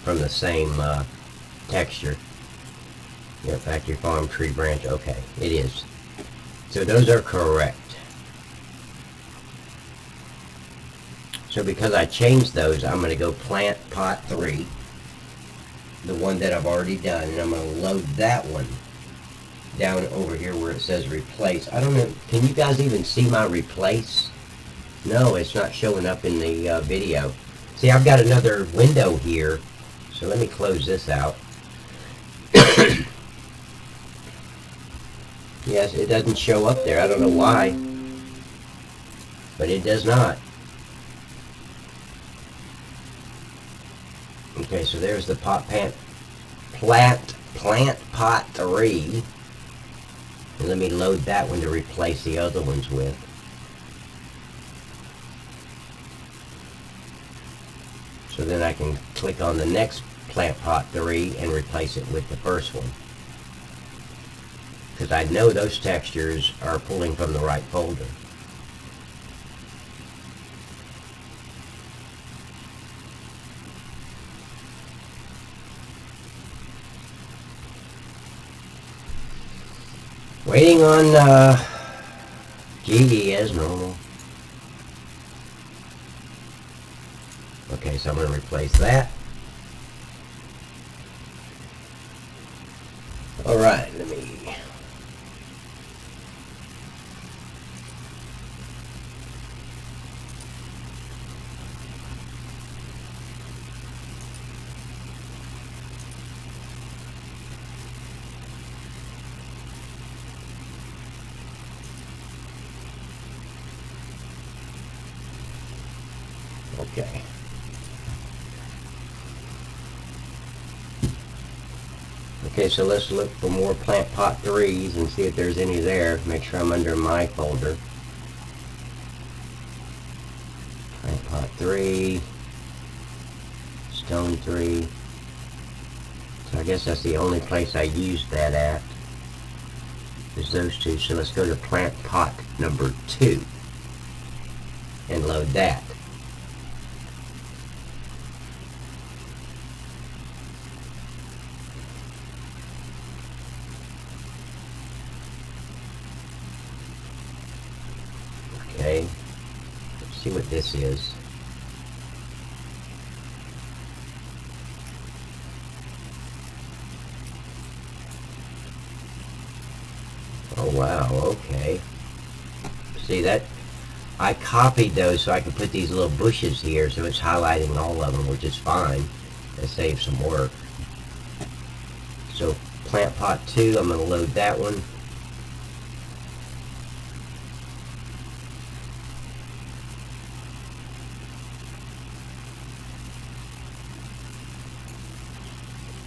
from the same texture. Yeah, factory farm tree branch. Okay, it is. So those are correct. So because I changed those, I'm going to go plant pot 3, the one that I've already done, and I'm going to load that one down over here where it says replace. I don't know, can you guys even see my replace? No, it's not showing up in the video. See, I've got another window here, so let me close this out. Yes, it doesn't show up there. I don't know why, but it does not. Okay, so there's the plant pot 3. And let me load that one to replace the other ones with. So then I can click on the next plant pot 3 and replace it with the first one. Because I know those textures are pulling from the right folder. Waiting on GD as normal. Okay, so I'm going to replace that. Alright, let me... Okay. Okay, so let's look for more plant pot 3s and see if there's any there. Make sure I'm under my folder. Plant pot 3, stone 3. So I guess that's the only place I used that at, is those two. So let's go to plant pot number 2 and load that. Okay, let's see what this is. Oh wow, okay. See that? I copied those so I could put these little bushes here, so it's highlighting all of them, which is fine. It saves some work. So plant pot 2, I'm going to load that one.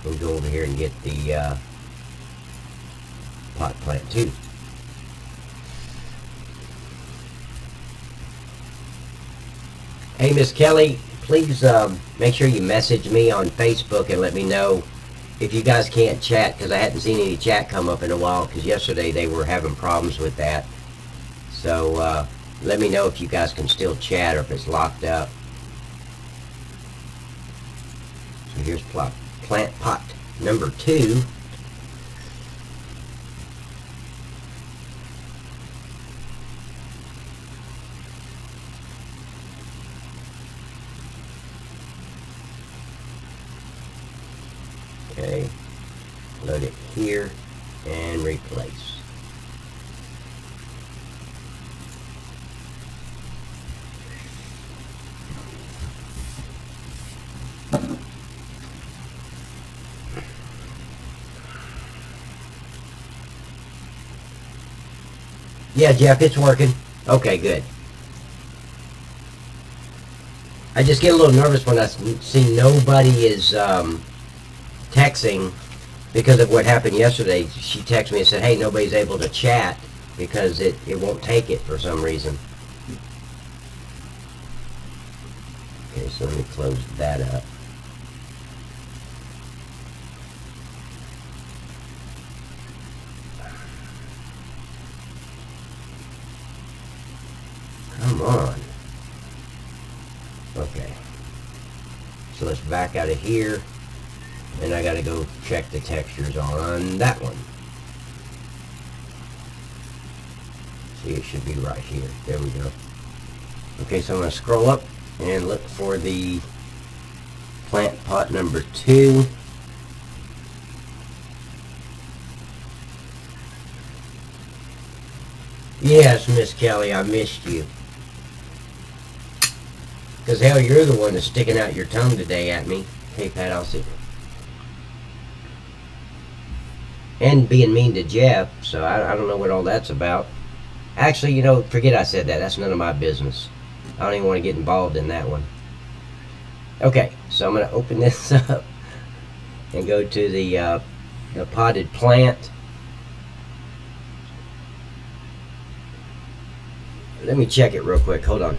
We'll go over here and get the pot plant 2. Hey, Miss Kelly, please make sure you message me on Facebook and let me know if you guys can't chat, because I hadn't seen any chat come up in a while, because yesterday they were having problems with that. So let me know if you guys can still chat or if it's locked up. So here's plant pot number 2. Okay, load it here and replace. Yeah, Jeff, it's working. Okay, good. I just get a little nervous when I see nobody is texting because of what happened yesterday. She texted me and said, hey, nobody's able to chat because it won't take it for some reason. Okay, so let me close that up. Come on. Okay. So let's back out of here. And I gotta go check the textures on that one. See, it should be right here. There we go. Okay, so I'm gonna scroll up and look for the plant pot number 2. Yes, Miss Kelly, I missed you. Because hell, you're the one that's sticking out your tongue today at me. Hey, Pat, I'll see. And being mean to Jeff, so I don't know what all that's about. Actually, you know, forget I said that. That's none of my business. I don't even want to get involved in that one. Okay, so I'm going to open this up and go to the potted plant. Let me check it real quick. Hold on.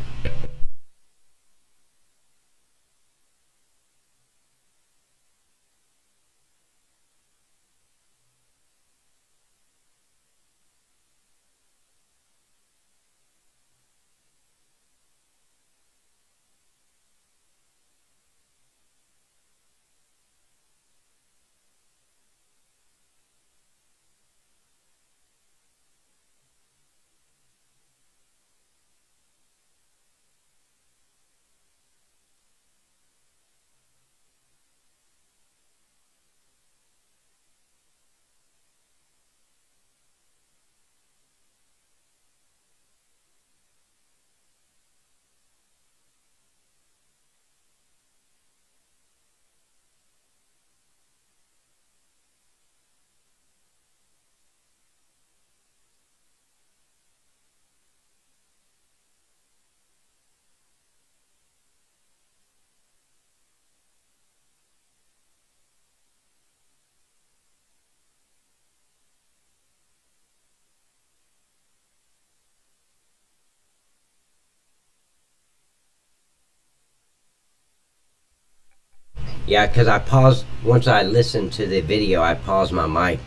Yeah, because I paused, once I listened to the video, I paused my mic,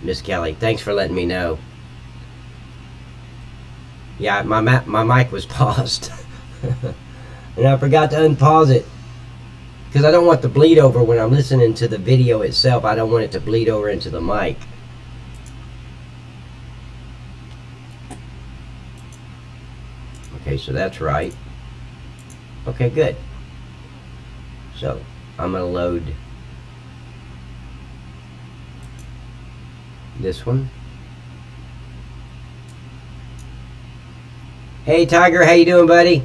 Miss Kelly. Thanks for letting me know. Yeah, my mic was paused. And I forgot to unpause it. Because I don't want the bleed over when I'm listening to the video itself. I don't want it to bleed over into the mic. Okay, so that's right. Okay, good. So I'm going to load this one. Hey Tiger, how you doing, buddy?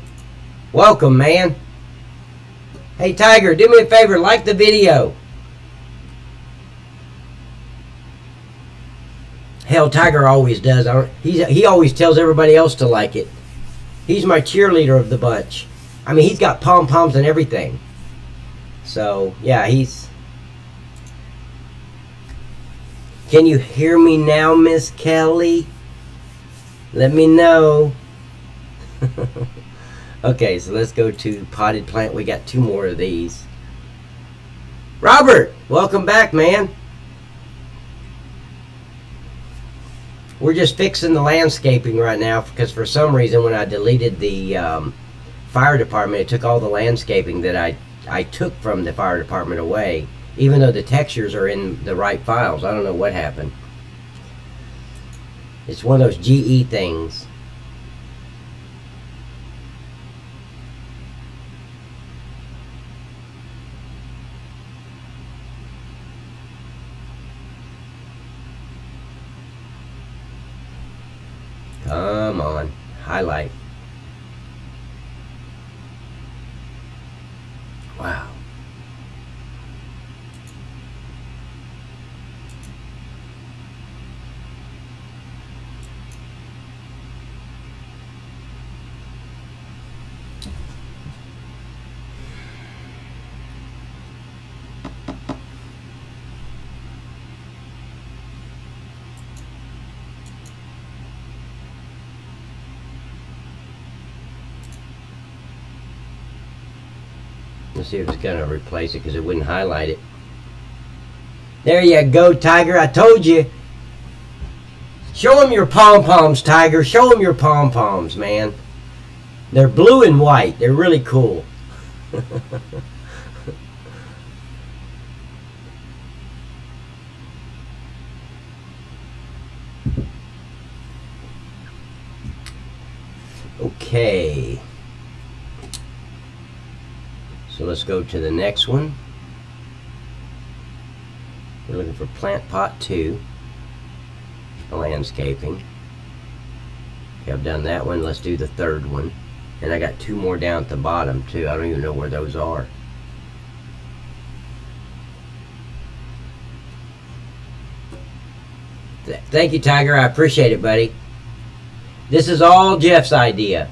Welcome, man. Hey Tiger, do me a favor, like the video. Hell, Tiger always does. He always tells everybody else to like it. He's my cheerleader of the bunch. I mean, he's got pom-poms and everything. So, yeah, he's... Can you hear me now, Miss Kelly? Let me know. Okay, so let's go to potted plant. We got 2 more of these. Robert, welcome back, man. We're just fixing the landscaping right now because for some reason when I deleted the fire department, it took all the landscaping that I took from the fire department away, even though the textures are in the right files. I don't know what happened. It's one of those GE things. Come on, highlight. Wow. Let's see if it's gonna replace it because it wouldn't highlight it. There you go, Tiger. I told you. Show them your pom-poms, Tiger. Show them your pom-poms, man. They're blue and white. They're really cool. Okay. So let's go to the next one. We're looking for plant pot 2. Landscaping. Okay, I've done that one. Let's do the third one. And I got 2 more down at the bottom too. I don't even know where those are. Thank you, Tiger. I appreciate it, buddy. This is all Jeff's idea.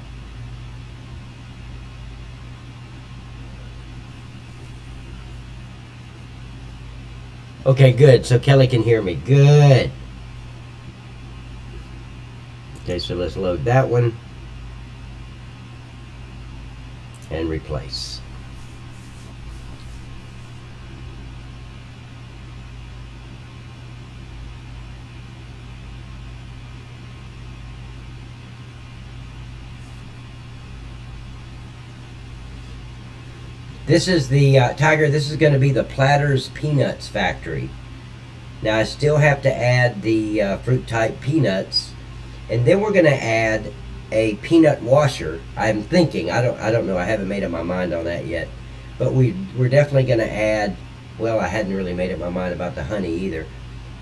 Okay, good. So Kelly can hear me. Good. Okay, so let's load that one and replace. This is the Tiger. This is going to be the Planters Peanuts factory. Now I still have to add the fruit type peanuts, and then we're going to add a peanut washer. I'm thinking. I don't know. I haven't made up my mind on that yet. But we're definitely going to add. Well, I hadn't really made up my mind about the honey either.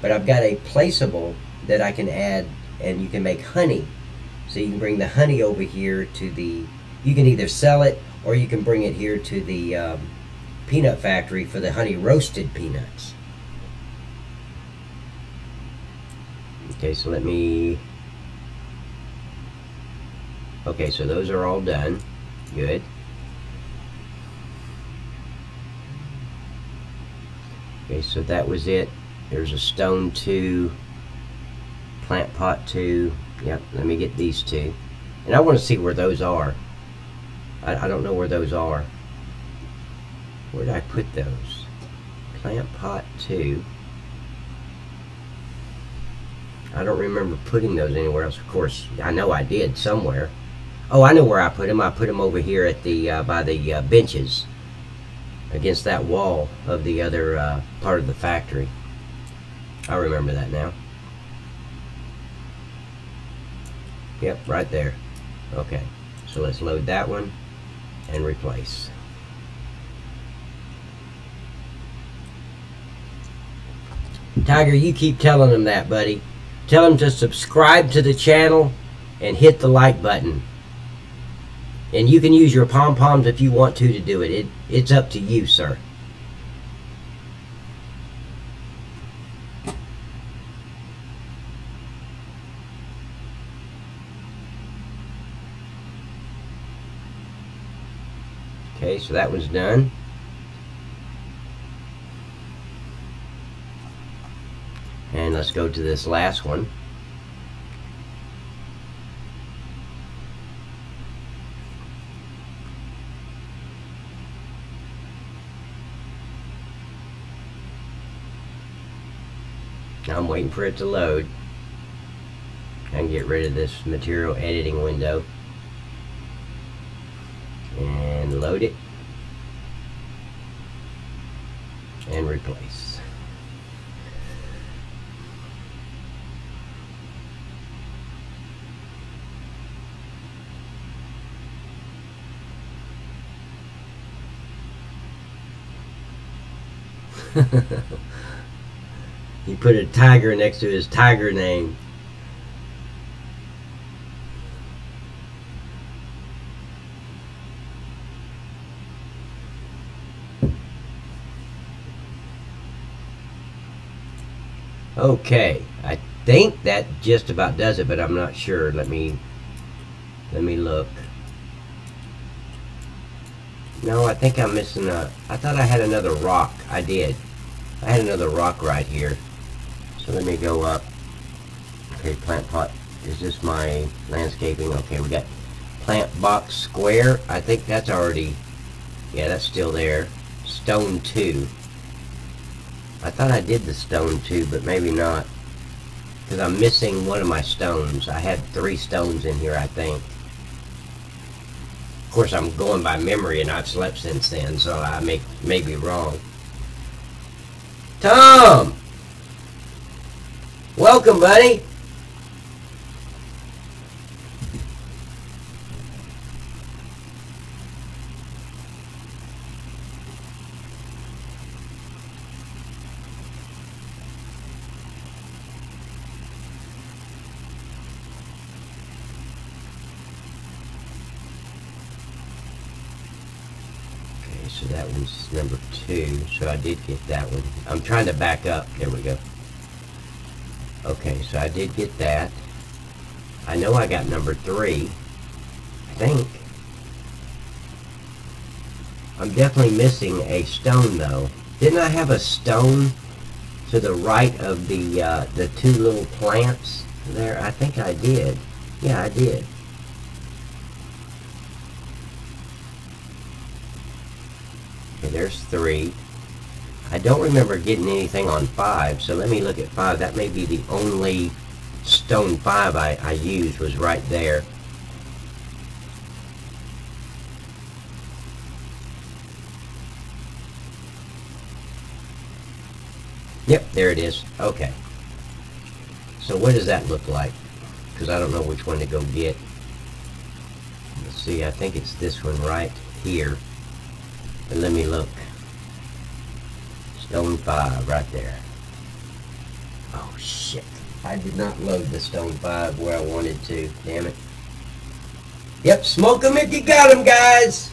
But I've got a placeable that I can add, and you can make honey. So you can bring the honey over here to the. You can either sell it, or you can bring it here to the peanut factory for the honey roasted peanuts. Okay, so let me. Okay, so those are all done. Good. Okay, so that was it. There's a stone 2, plant pot 2. Yep, let me get these 2. And I want to see where those are. I don't know where those are. Where did I put those? Plant pot 2. I don't remember putting those anywhere else. Of course, I know I did somewhere. Oh, I know where I put them. I put them over here at the by the benches against that wall of the other part of the factory. I remember that now. Yep, right there. Okay, so let's load that one and replace. Tiger, you keep telling them that, buddy. Tell them to subscribe to the channel and hit the like button. And you can use your pom-poms if you want to do it. It's up to you, sir. Okay, so that one's done. And let's go to this last one. Now I'm waiting for it to load. I can get rid of this material editing window. And load it. And replace. He put a tiger next to his tiger name. Okay, I think that just about does it, but I'm not sure. Let me look. No, I think I'm missing a. I thought I had another rock. I did. I had another rock right here. So let me go up. Okay, plant pot. Is this my landscaping? Okay, we got plant box square. I think that's already Yeah, that's still there. Stone 2. I thought I did the stone 2, but maybe not. Because I'm missing one of my stones. I had 3 stones in here, I think. Of course, I'm going by memory, and I've slept since then, so I may be wrong. Tom! Welcome, buddy! So that one's number 2, so I did get that one. I'm trying to back up. There we go. Okay, so I did get that. I know I got number 3, I think. I'm definitely missing a stone, though. Didn't I have a stone to the right of the 2 little plants there? I think I did. Yeah, I did. There's 3. I don't remember getting anything on 5, so let me look at 5. That may be the only stone 5 I used was right there. Yep, there it is. Okay. So what does that look like? Because I don't know which one to go get. Let's see, I think it's this one right here. But let me look. Stone 5 right there. Oh shit. I did not load the stone 5 where I wanted to. Damn it. Yep, smoke them if you got them, guys.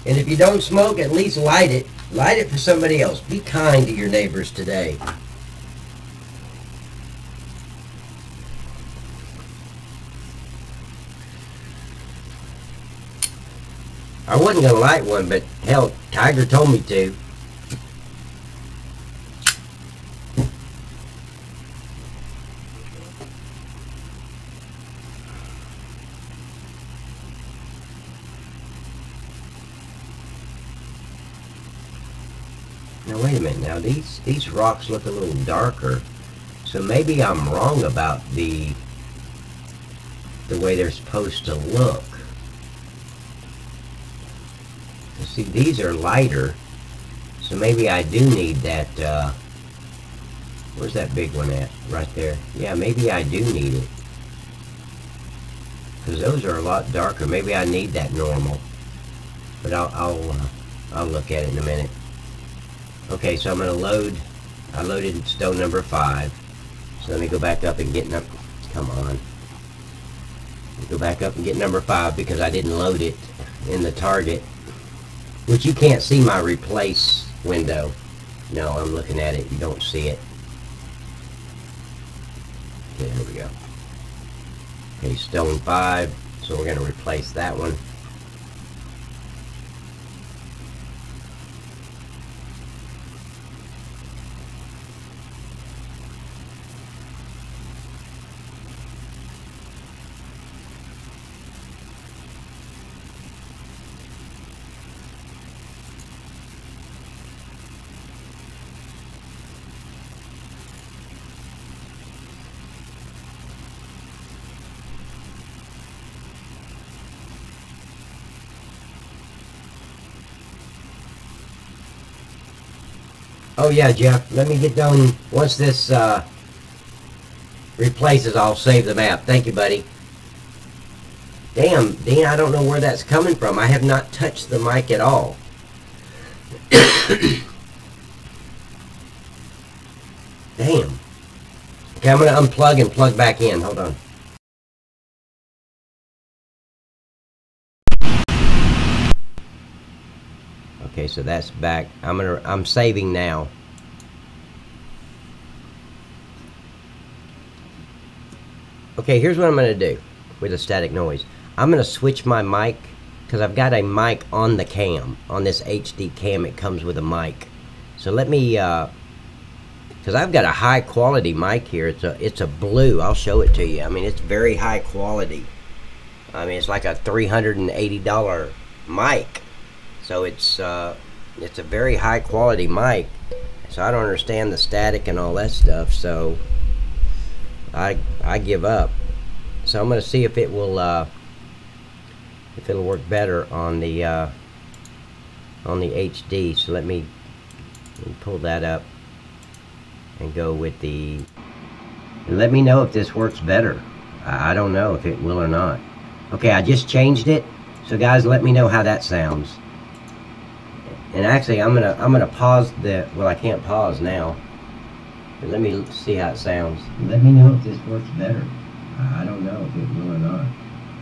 And if you don't smoke, at least light it. Light it for somebody else. Be kind to your neighbors today. I wasn't going to light one, but hell, Tiger told me to. Now wait a minute, now these rocks look a little darker, so maybe I'm wrong about the way they're supposed to look. See, these are lighter, so maybe I do need that, where's that big one at? Right there. Yeah, maybe I do need it. Because those are a lot darker. Maybe I need that normal. But I'll look at it in a minute. Okay, so I'm going to load. I loaded stone number 5. So let me go back up and get come on. Go back up and get number 5 because I didn't load it in the target. Which you can't see my replace window. No, I'm looking at it. You don't see it. Okay, there we go. Okay, stone 5. So we're going to replace that one. Oh yeah, Jeff, let me get done. Once this replaces, I'll save the map. Thank you, buddy. Damn, Dean, I don't know where that's coming from. I have not touched the mic at all. Damn. Okay, I'm going to unplug and plug back in. Hold on. Okay, so that's back. I'm saving now. Okay, here's what I'm going to do with the static noise. I'm going to switch my mic because I've got a mic on the cam. On this HD cam, it comes with a mic. So let me because I've got a high quality mic here. It's a blue. I'll show it to you. I mean, it's very high quality. I mean, it's like a $380 mic. So it's a very high quality mic. So I don't understand the static and all that stuff. So I give up. So I'm going to see if it will if it'll work better on the HD. So let me pull that up and go with the, and let me know if this works better. I don't know if it will or not. Okay, I just changed it. So guys, let me know how that sounds. And actually, I'm gonna pause the, well, I can't pause now. But let me see how it sounds. Let me know if this works better. I don't know if it will or not.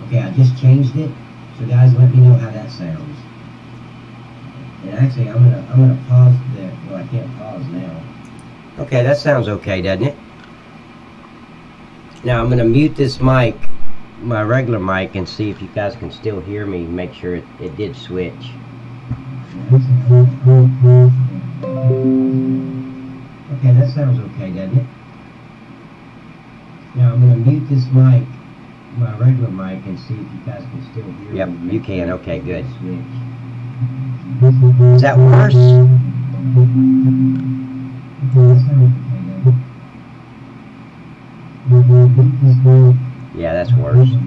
Okay, I just changed it. So guys, let me know how that sounds. And actually, I'm gonna pause the, well, I can't pause now. Okay, that sounds okay, doesn't it? Now I'm gonna mute this mic, my regular mic, and see if you guys can still hear me. Make sure it did switch. Okay, that sounds okay, doesn't it? Now I'm going to mute this mic, my regular mic, and see if you guys can still hear me. Yep, you can. Okay, good. Is that worse? Yeah, that's worse. Yep,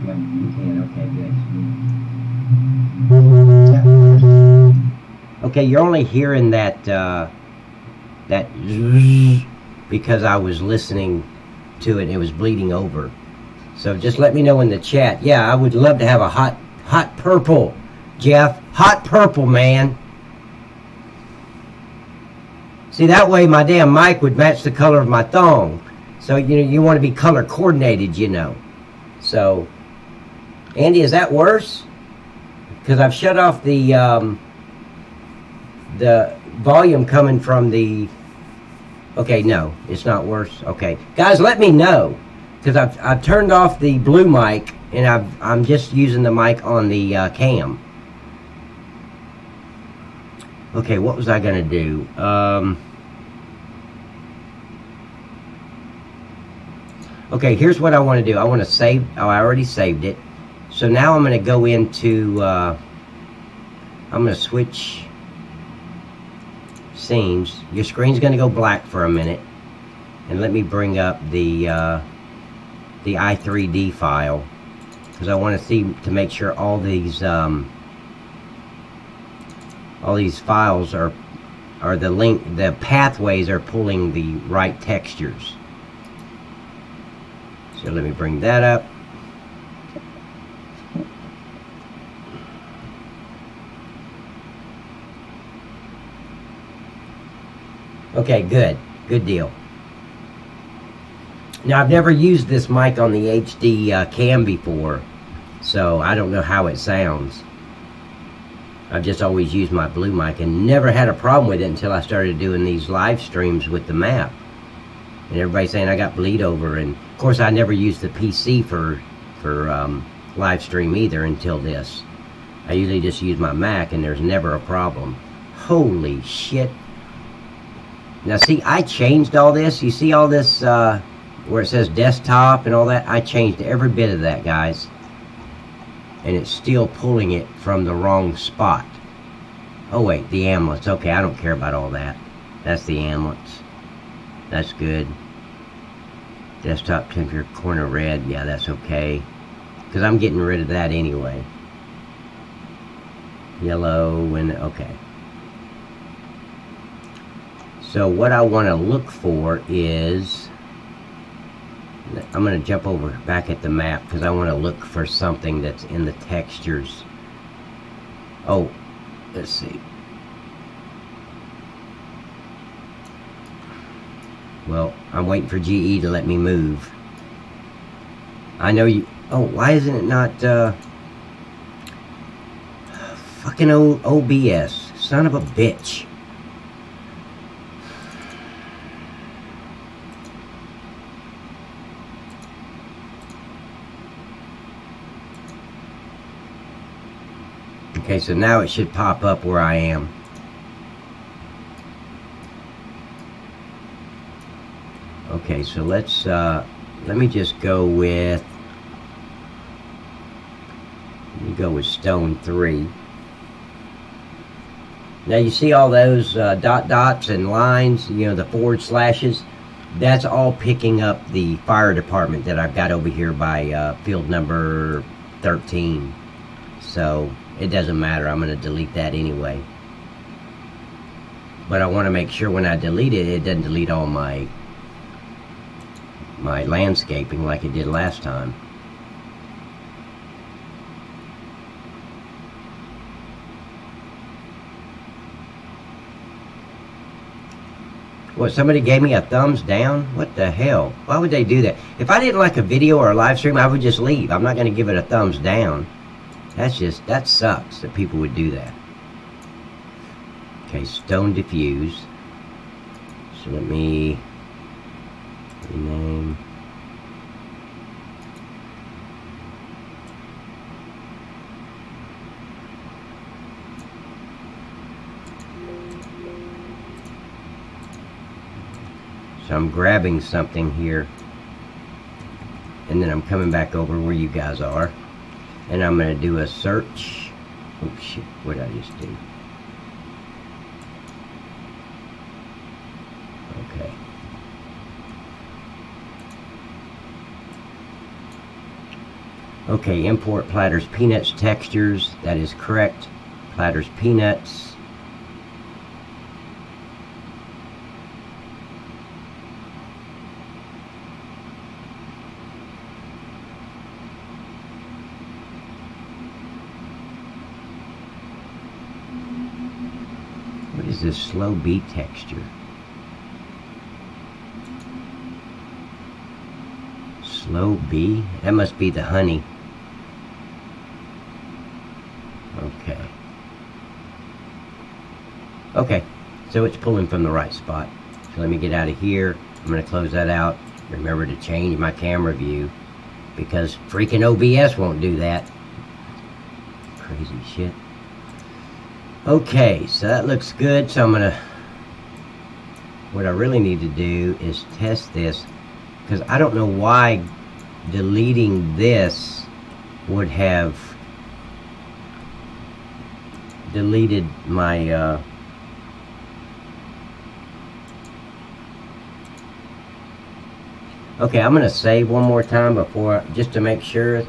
you can. Okay, good. Okay, you're only hearing that that zzz because I was listening to it and it was bleeding over. So just let me know in the chat. Yeah, I would love to have a hot purple, Jeff. Hot purple, man. See, that way my damn mic would match the color of my thong. So, you know, you want to be color coordinated, you know. So, Andy, is that worse? Because I've shut off the volume coming from the, okay, no, it's not worse. Okay, guys, let me know, because I've turned off the blue mic and I'm just using the mic on the cam. Okay, what was I gonna do? Okay, here's what I want to do. I want to save. Oh, I already saved it. So now I'm going to go into. I'm going to switch scenes. Your screen's going to go black for a minute, and let me bring up the i3D file, because I want to see, to make sure all these files are the pathways are pulling the right textures. So let me bring that up. Okay, good deal. Now, I've never used this mic on the HD cam before, so I don't know how it sounds. I've just always used my blue mic and never had a problem with it until I started doing these live streams with the map. And everybody's saying I got bleed over, and of course I never used the PC for live stream either until this. I usually just use my Mac and there's never a problem. Holy shit. Now see, I changed all this. You see all this where it says desktop and all that? I changed every bit of that, guys. And it's still pulling it from the wrong spot. Oh wait, the amulets. Okay, I don't care about all that. That's the amulets. That's good. Desktop temperature corner red. Yeah, that's okay. Because I'm getting rid of that anyway. Yellow and okay. So what I want to look for is, I'm going to jump over back at the map because I want to look for something that's in the textures. Oh, let's see. Well, I'm waiting for GE to let me move. I know you. Oh, why isn't it not fucking OBS? Son of a bitch. Okay, so now it should pop up where I am. Okay, so let's let me just go with, stone 3. Now you see all those dots and lines, you know, the forward slashes. That's all picking up the fire department that I've got over here by field number 13. So it doesn't matter. I'm going to delete that anyway. But I want to make sure when I delete it, it doesn't delete all my landscaping like it did last time. What, somebody gave me a thumbs down? What the hell? Why would they do that? If I didn't like a video or a live stream, I would just leave. I'm not going to give it a thumbs down. That sucks that people would do that. Okay, stone diffuse. So let me rename. So I'm grabbing something here, and then I'm coming back over where you guys are, and I'm going to do a search. Oh shit, what did I just do? Okay. Okay, import Platters Peanuts textures. That is correct. Platters Peanuts. What is this slow beat texture? Slow bee? That must be the honey. Okay. Okay, so it's pulling from the right spot. So let me get out of here. I'm going to close that out. Remember to change my camera view because freaking OBS won't do that. Crazy shit. Okay, so that looks good. So I'm going to... What I really need to do is test this because I don't know why deleting this would have deleted my okay, I'm gonna save one more time before, just to make sure.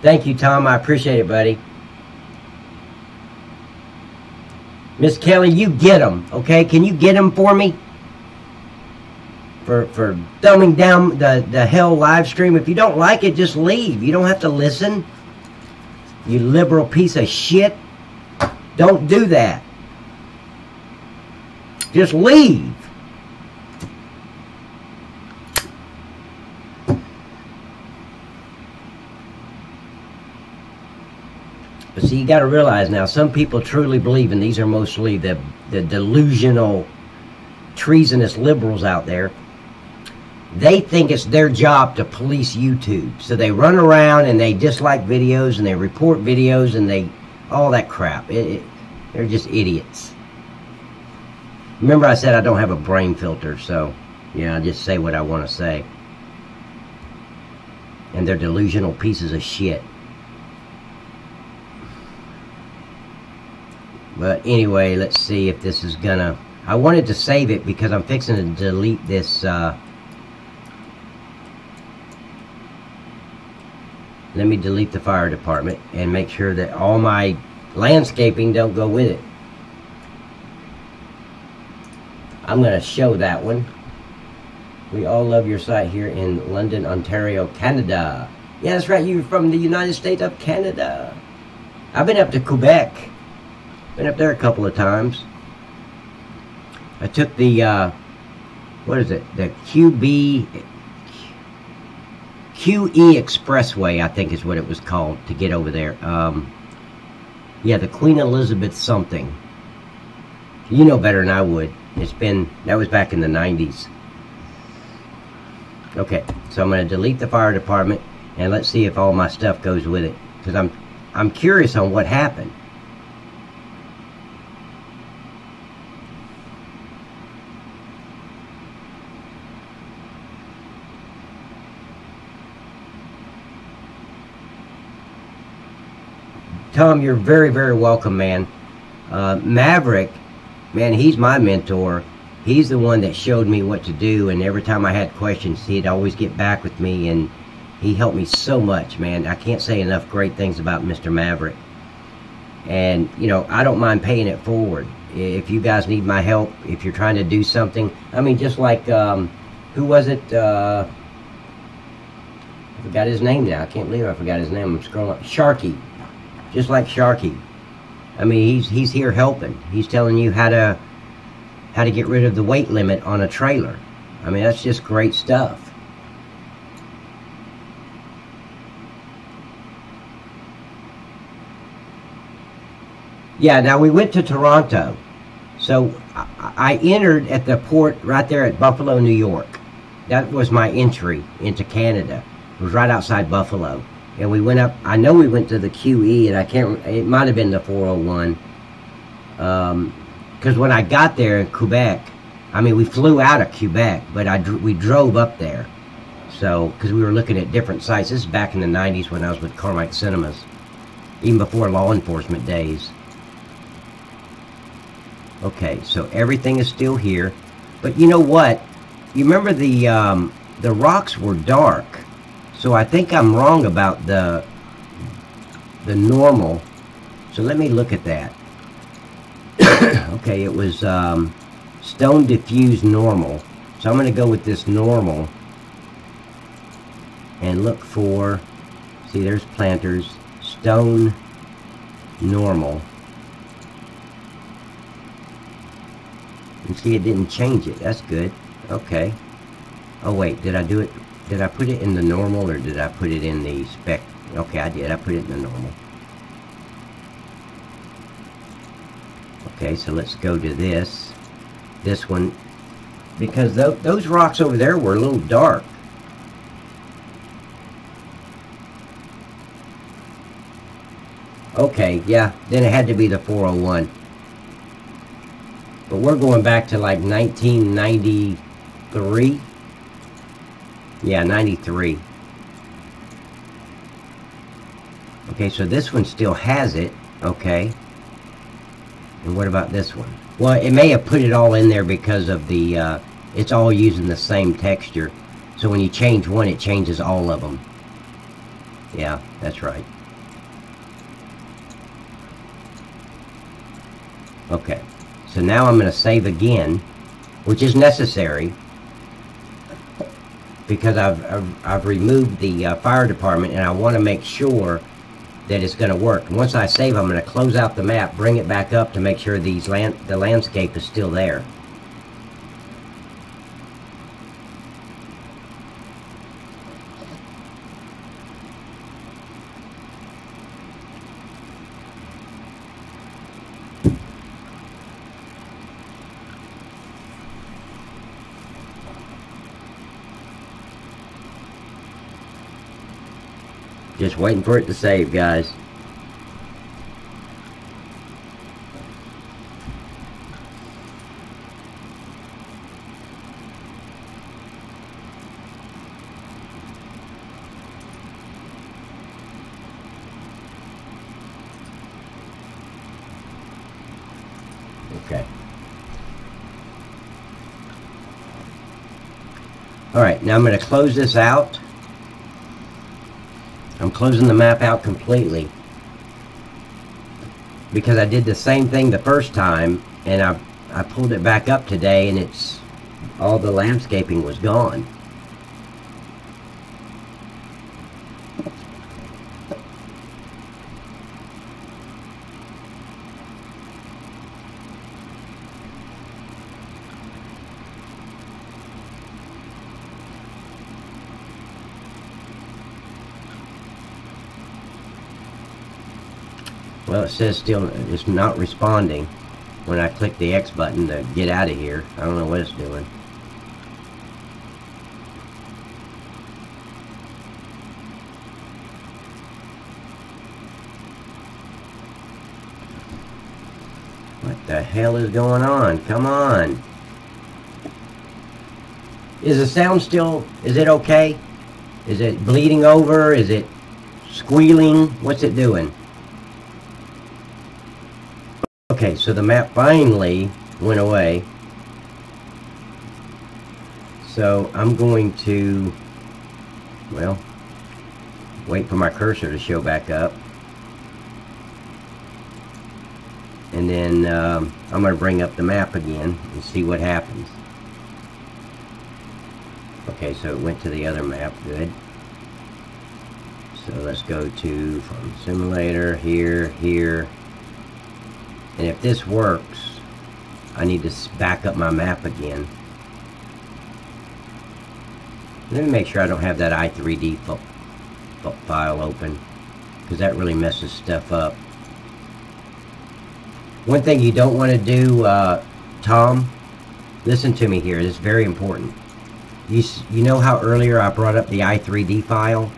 Thank you, Tom. I appreciate it, buddy. Miss Kelly, you get them, okay? Can you get them for me? For dumbing down the hell live stream. If you don't like it, just leave. You don't have to listen. You liberal piece of shit. Don't do that. Just leave. But see, you got to realize now, some people truly believe, and these are mostly the delusional, treasonous liberals out there. They think it's their job to police YouTube. So they run around and they dislike videos and they report videos and they... all that crap. They're just idiots. Remember I said I don't have a brain filter, so... yeah, I just say what I want to say. And they're delusional pieces of shit. But anyway, let's see if this is gonna... I wanted to save it because I'm fixing to delete this... Let me delete the fire department and make sure that all my landscaping don't go with it. I'm going to show that one. We all love your site here in London, Ontario, Canada. Yeah, that's right. You're from the United States of Canada. I've been up to Quebec. Been up there a couple of times. I took the, what is it? The QE Expressway, I think is what it was called, to get over there. Yeah, the Queen Elizabeth something. You know better than I would. That was back in the 90s. Okay, so I'm going to delete the fire department, and let's see if all my stuff goes with it. Because I'm curious on what happened. Tom, you're very, very welcome, man. Maverick, man, he's my mentor. He's the one that showed me what to do, and every time I had questions, he'd always get back with me, and he helped me so much, man. I can't say enough great things about Mr. Maverick. And, you know, I don't mind paying it forward. If you guys need my help, if you're trying to do something, I mean, just like, who was it? I forgot his name now. I can't believe I forgot his name. I'm scrolling. Sharky. Just like Sharky. I mean, he's here helping. He's telling you how to get rid of the weight limit on a trailer. I mean, that's just great stuff. Yeah, now we went to Toronto. So I entered at the port right there at Buffalo, New York. That was my entry into Canada. It was right outside Buffalo. And we went up, I know we went to the QE, and I can't, it might have been the 401. Because when I got there in Quebec, I mean, we flew out of Quebec, but we drove up there. So, because we were looking at different sites. This is back in the 90s when I was with Carmike Cinemas. Even before law enforcement days. Okay, so everything is still here. But you know what? You remember the rocks were dark. So I think I'm wrong about the normal. So let me look at that. Okay, it was stone diffused normal. So I'm going to go with this normal and look for, see, there's planters, stone normal. And see, it didn't change it. That's good. Okay. Oh wait, did I do it? Did I put it in the normal, or did I put it in the spec? Okay, I did. I put it in the normal. Okay, so let's go to this one, because those rocks over there were a little dark. Okay, yeah, then it had to be the 401. But we're going back to like 1993. Yeah, 93. Okay, so this one still has it. Okay. And what about this one? Well, it may have put it all in there because of the, it's all using the same texture. So when you change one, it changes all of them. Yeah, that's right. Okay. So now I'm going to save again, which is necessary because I've removed the fire department, and I want to make sure that it's going to work. And once I save, I'm going to close out the map, bring it back up to make sure the landscape is still there. Just waiting for it to save, guys. Okay. Alright, now I'm going to close this out. I'm closing the map out completely because I did the same thing the first time, and I pulled it back up today, and it's all the landscaping was gone. Well, it says still it's not responding when I click the X button to get out of here. I don't know what it's doing. What the hell is going on? Come on. Is the sound still, is it okay? Is it bleeding over? Is it squealing? What's it doing? Okay, so the map finally went away. So I'm going to, well, wait for my cursor to show back up. And then I'm going to bring up the map again and see what happens. Okay, so it went to the other map. Good. So let's go to Farm Simulator, here. And if this works, I need to back up my map again. Let me make sure I don't have that i3D file open, because that really messes stuff up. One thing you don't want to do, Tom, listen to me here, this is very important. You know how earlier I brought up the i3D file?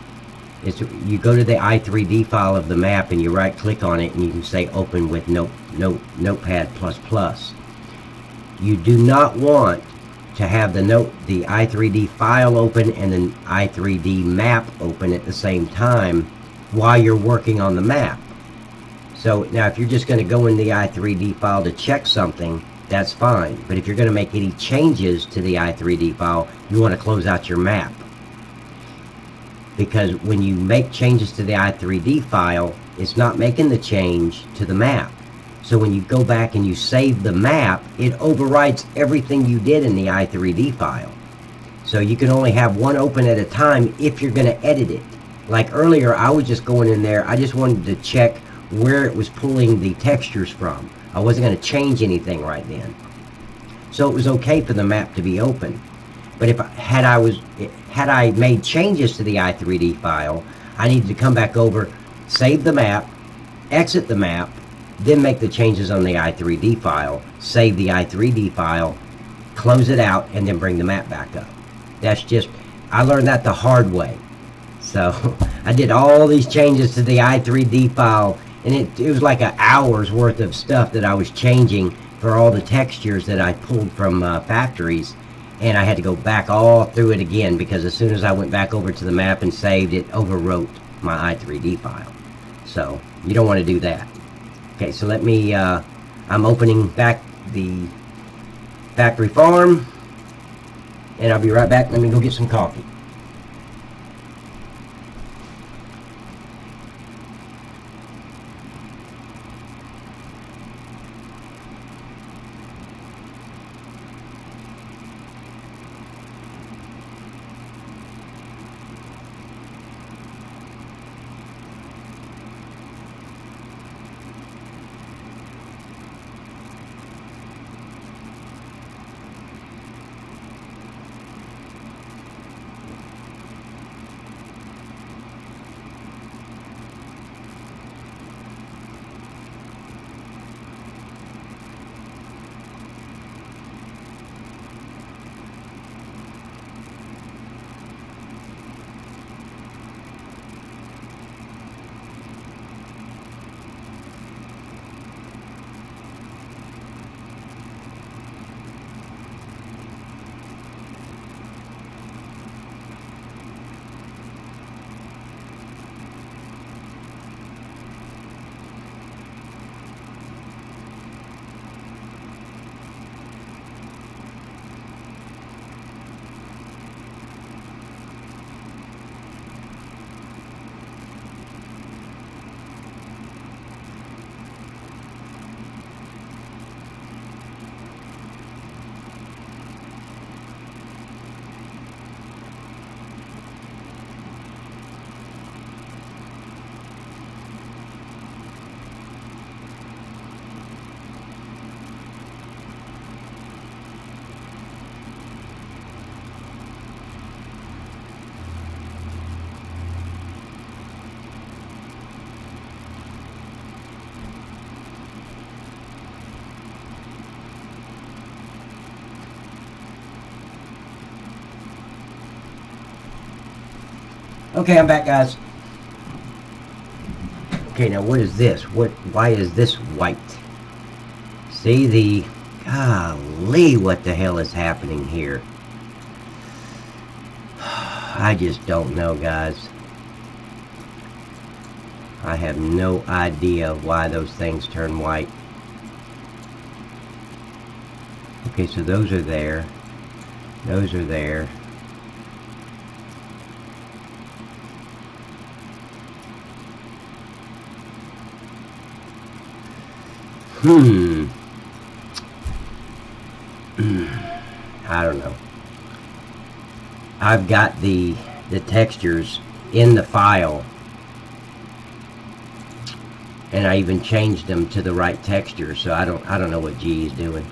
You go to the i3D file of the map and you right click on it and you can say open with Notepad++. You do not want to have the i3D file open and the i3D map open at the same time while you're working on the map. So now if you're just going to go in the i3D file to check something, that's fine. But if you're going to make any changes to the i3D file, you want to close out your map. Because when you make changes to the i3D file, it's not making the change to the map. So when you go back and you save the map, it overwrites everything you did in the i3D file. So you can only have one open at a time if you're going to edit it. Like earlier, I was just going in there, I just wanted to check where it was pulling the textures from. I wasn't going to change anything right then. So it was okay for the map to be open. But if had I made changes to the i3D file, I needed to come back over, save the map, exit the map, then make the changes on the i3D file, save the i3D file, close it out, and then bring the map back up. That's just, I learned that the hard way. So I did all these changes to the i3D file, and it was like an hour's worth of stuff that I was changing for all the textures that I pulled from factories. And I had to go back all through it again, because as soon as I went back over to the map and saved, it overwrote my i3D file. So you don't want to do that. Okay, so let me, I'm opening back the factory farm, and I'll be right back. Let me go get some coffee. Okay, I'm back, guys. Okay, now what is this? Why is this white? See golly, what the hell is happening here? I just don't know, guys. I have no idea why those things turn white. Okay, so those are there. Those are there. I don't know. I've got the textures in the file, and I even changed them to the right texture, so I don't know what GE is doing.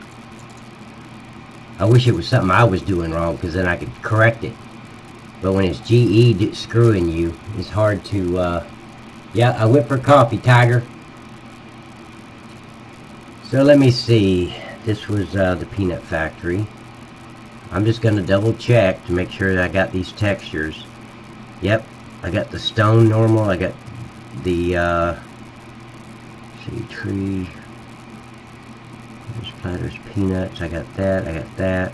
I wish it was something I was doing wrong, because then I could correct it. But when it's GE screwing you, it's hard to yeah, I went for coffee, Tiger. So let me see. This was the Peanut Factory. I'm just going to double check to make sure that I got these textures. Yep, I got the stone normal. I got the see, tree. There's platters, peanuts. I got that. I got that.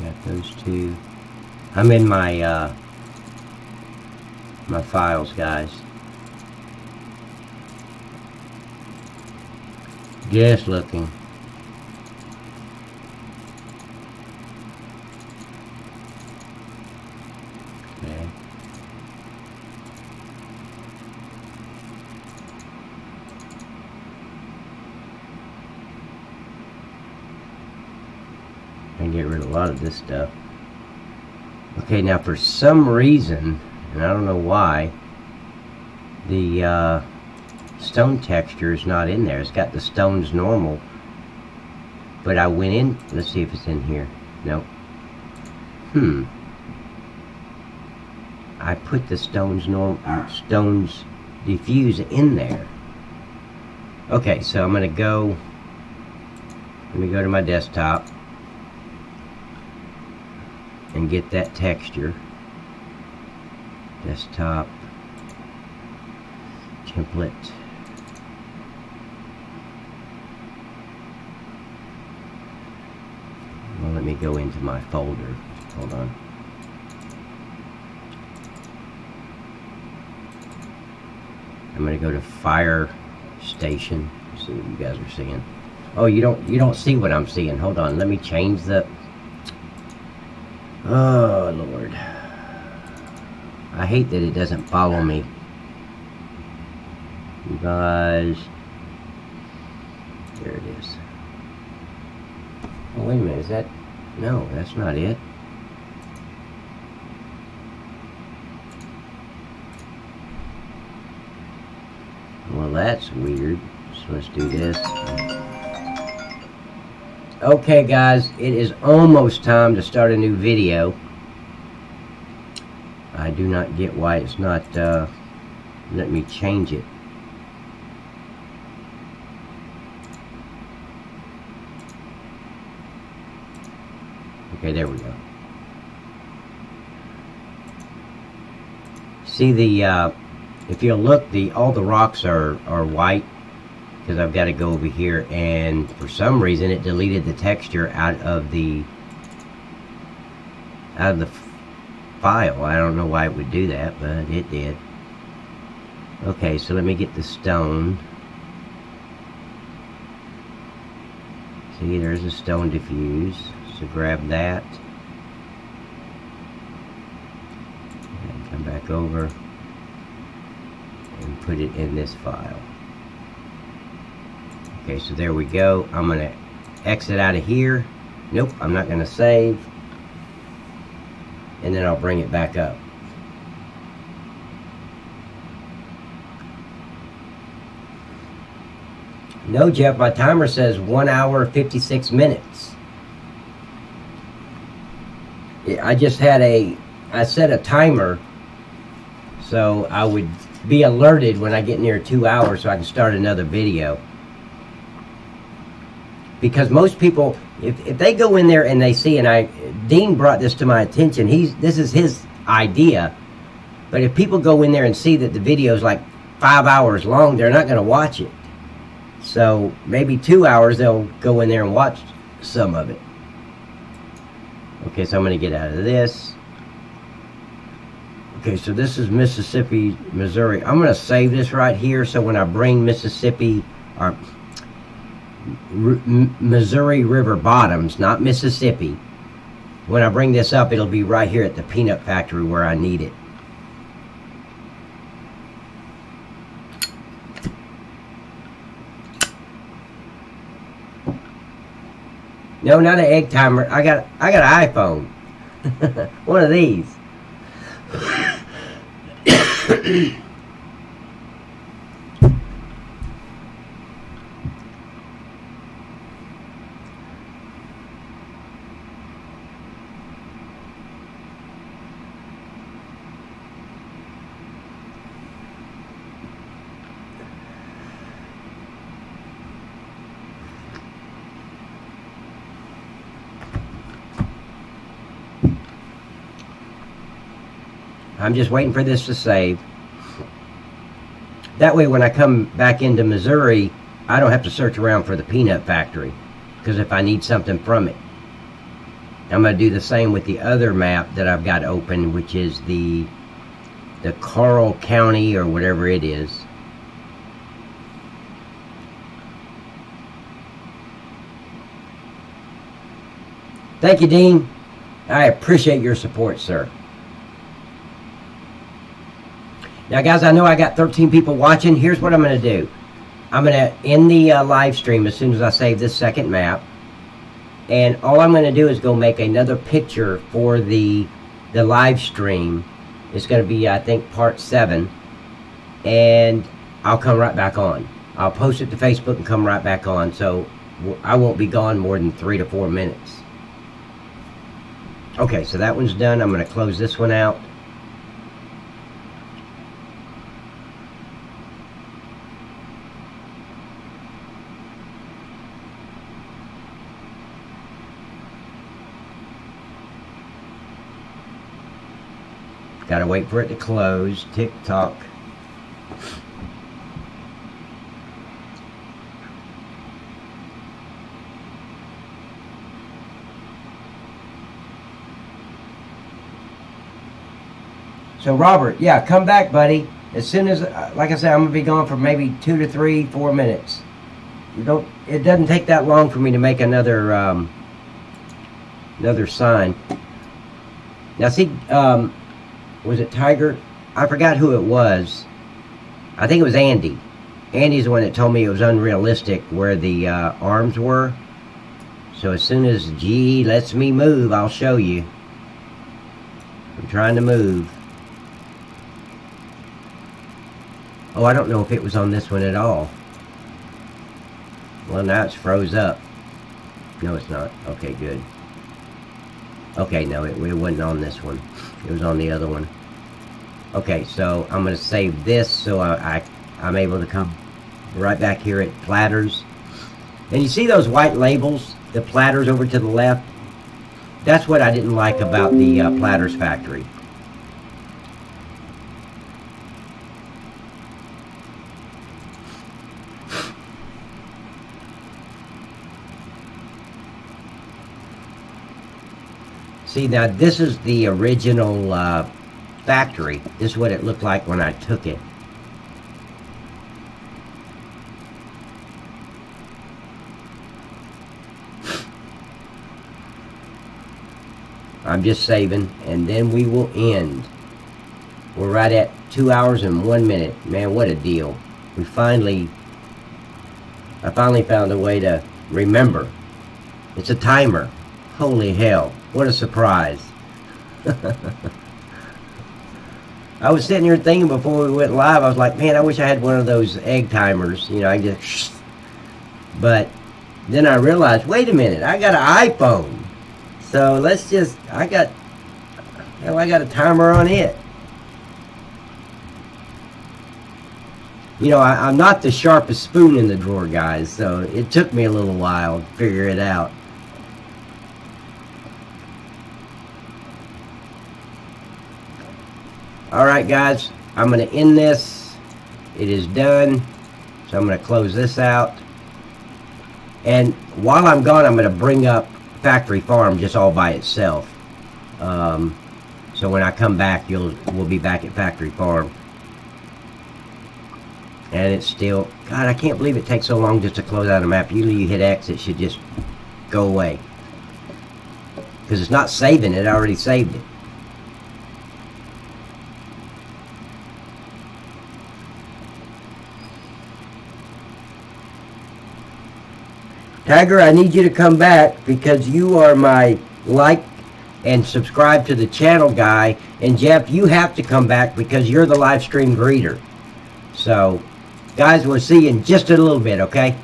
Got those two. I'm in my my files, guys. Just looking. Okay. And get rid of a lot of this stuff. Okay, now for some reason, and I don't know why, the stone texture is not in there. It's got the stones normal, but I went in. Let's see if it's in here. Nope. I put the stones diffuse in there. Okay, so I'm gonna go. Let me go to my desktop and get that texture. Desktop template. Well, let me go into my folder. Hold on. I'm gonna go to Fire Station. See what you guys are seeing. Oh, you don't see what I'm seeing. Hold on. Let me change the. Oh Lord. I hate that it doesn't follow me. You guys. There it is. Oh, wait a minute, is that... No, that's not it. Well, that's weird. So let's do this. Okay, guys, it is almost time to start a new video. I do not get why it's not letting me change it. Okay, there we go. See the, if you'll look, all the rocks are white, because I've got to go over here, and for some reason it deleted the texture out of the file. I don't know why it would do that, but it did. Okay, so let me get the stone. See, there's a stone diffuse. So grab that and come back over and put it in this file. Okay, so there we go. I'm going to exit out of here. Nope, I'm not going to save. And then I'll bring it back up. No, Jeff, my timer says 1 hour 56 minutes. I just had I set a timer so I would be alerted when I get near 2 hours so I can start another video. Because most people, if they go in there and they see, and Dean brought this to my attention, this is his idea, but if people go in there and see that the video is like 5 hours long, they're not going to watch it. So maybe 2 hours they'll go in there and watch some of it. Okay, so I'm going to get out of this. Okay, so this is Mississippi, Missouri. I'm going to save this right here, so when I bring Mississippi, or Missouri River bottoms, not Mississippi, when I bring this up, it'll be right here at the peanut factory where I need it. No, not an egg timer. I got an iPhone. One of these. I'm just waiting for this to save. That way when I come back into Missouri, I don't have to search around for the peanut factory, because if I need something from it. I'm going to do the same with the other map that I've got open, which is the Carl County or whatever it is. Thank you, Dean. I appreciate your support, sir. Now, guys, I know I got 13 people watching. Here's what I'm going to do. I'm going to end the live stream as soon as I save this second map. And all I'm going to do is go make another picture for the live stream. It's going to be, I think, part 7. And I'll come right back on. I'll post it to Facebook and come right back on. So I won't be gone more than 3 to 4 minutes. Okay, so that one's done. I'm going to close this one out. Gotta wait for it to close. Tick tock. So Robert, yeah, come back, buddy. As soon as, like I said, I'm gonna be gone for maybe 2 to 3, 4 minutes. It doesn't take that long for me to make another another sign. Now see, was it Tiger? I forgot who it was. I think it was Andy. Andy's the one that told me it was unrealistic where the arms were. So as soon as GE lets me move, I'll show you. I'm trying to move. Oh, I don't know if it was on this one at all. Well, now it's froze up. No, it's not. Okay, good. Okay, no, it wasn't on this one. It was on the other one. Okay, so I'm going to save this so I'm able to come right back here at Platters. And you see those white labels, the Platters over to the left? That's what I didn't like about the Platters factory. See, now this is the original factory. This is what it looked like when I took it. I'm just saving, and then we will end. We're right at 2 hours and 1 minute. Man, what a deal. I finally found a way to remember. It's a timer. Holy hell. What a surprise. I was sitting here thinking before we went live, I was like, man, I wish I had one of those egg timers. You know, I just... But then I realized, wait a minute, I got an iPhone. So let's just... I got a timer on it. You know, I'm not the sharpest spoon in the drawer, guys, so it took me a little while to figure it out. Alright guys, I'm going to end this. It is done. So I'm going to close this out. And while I'm gone, I'm going to bring up Factory Farm just all by itself. So when I come back, we'll be back at Factory Farm. And it's still, God, I can't believe it takes so long just to close out a map. Usually you hit X, it should just go away. Because it's not saving it, I already saved it. Tiger, I need you to come back because you are my like and subscribe to the channel guy. And Jeff, you have to come back because you're the live stream greeter. So, guys, we'll see you in just a little bit, okay?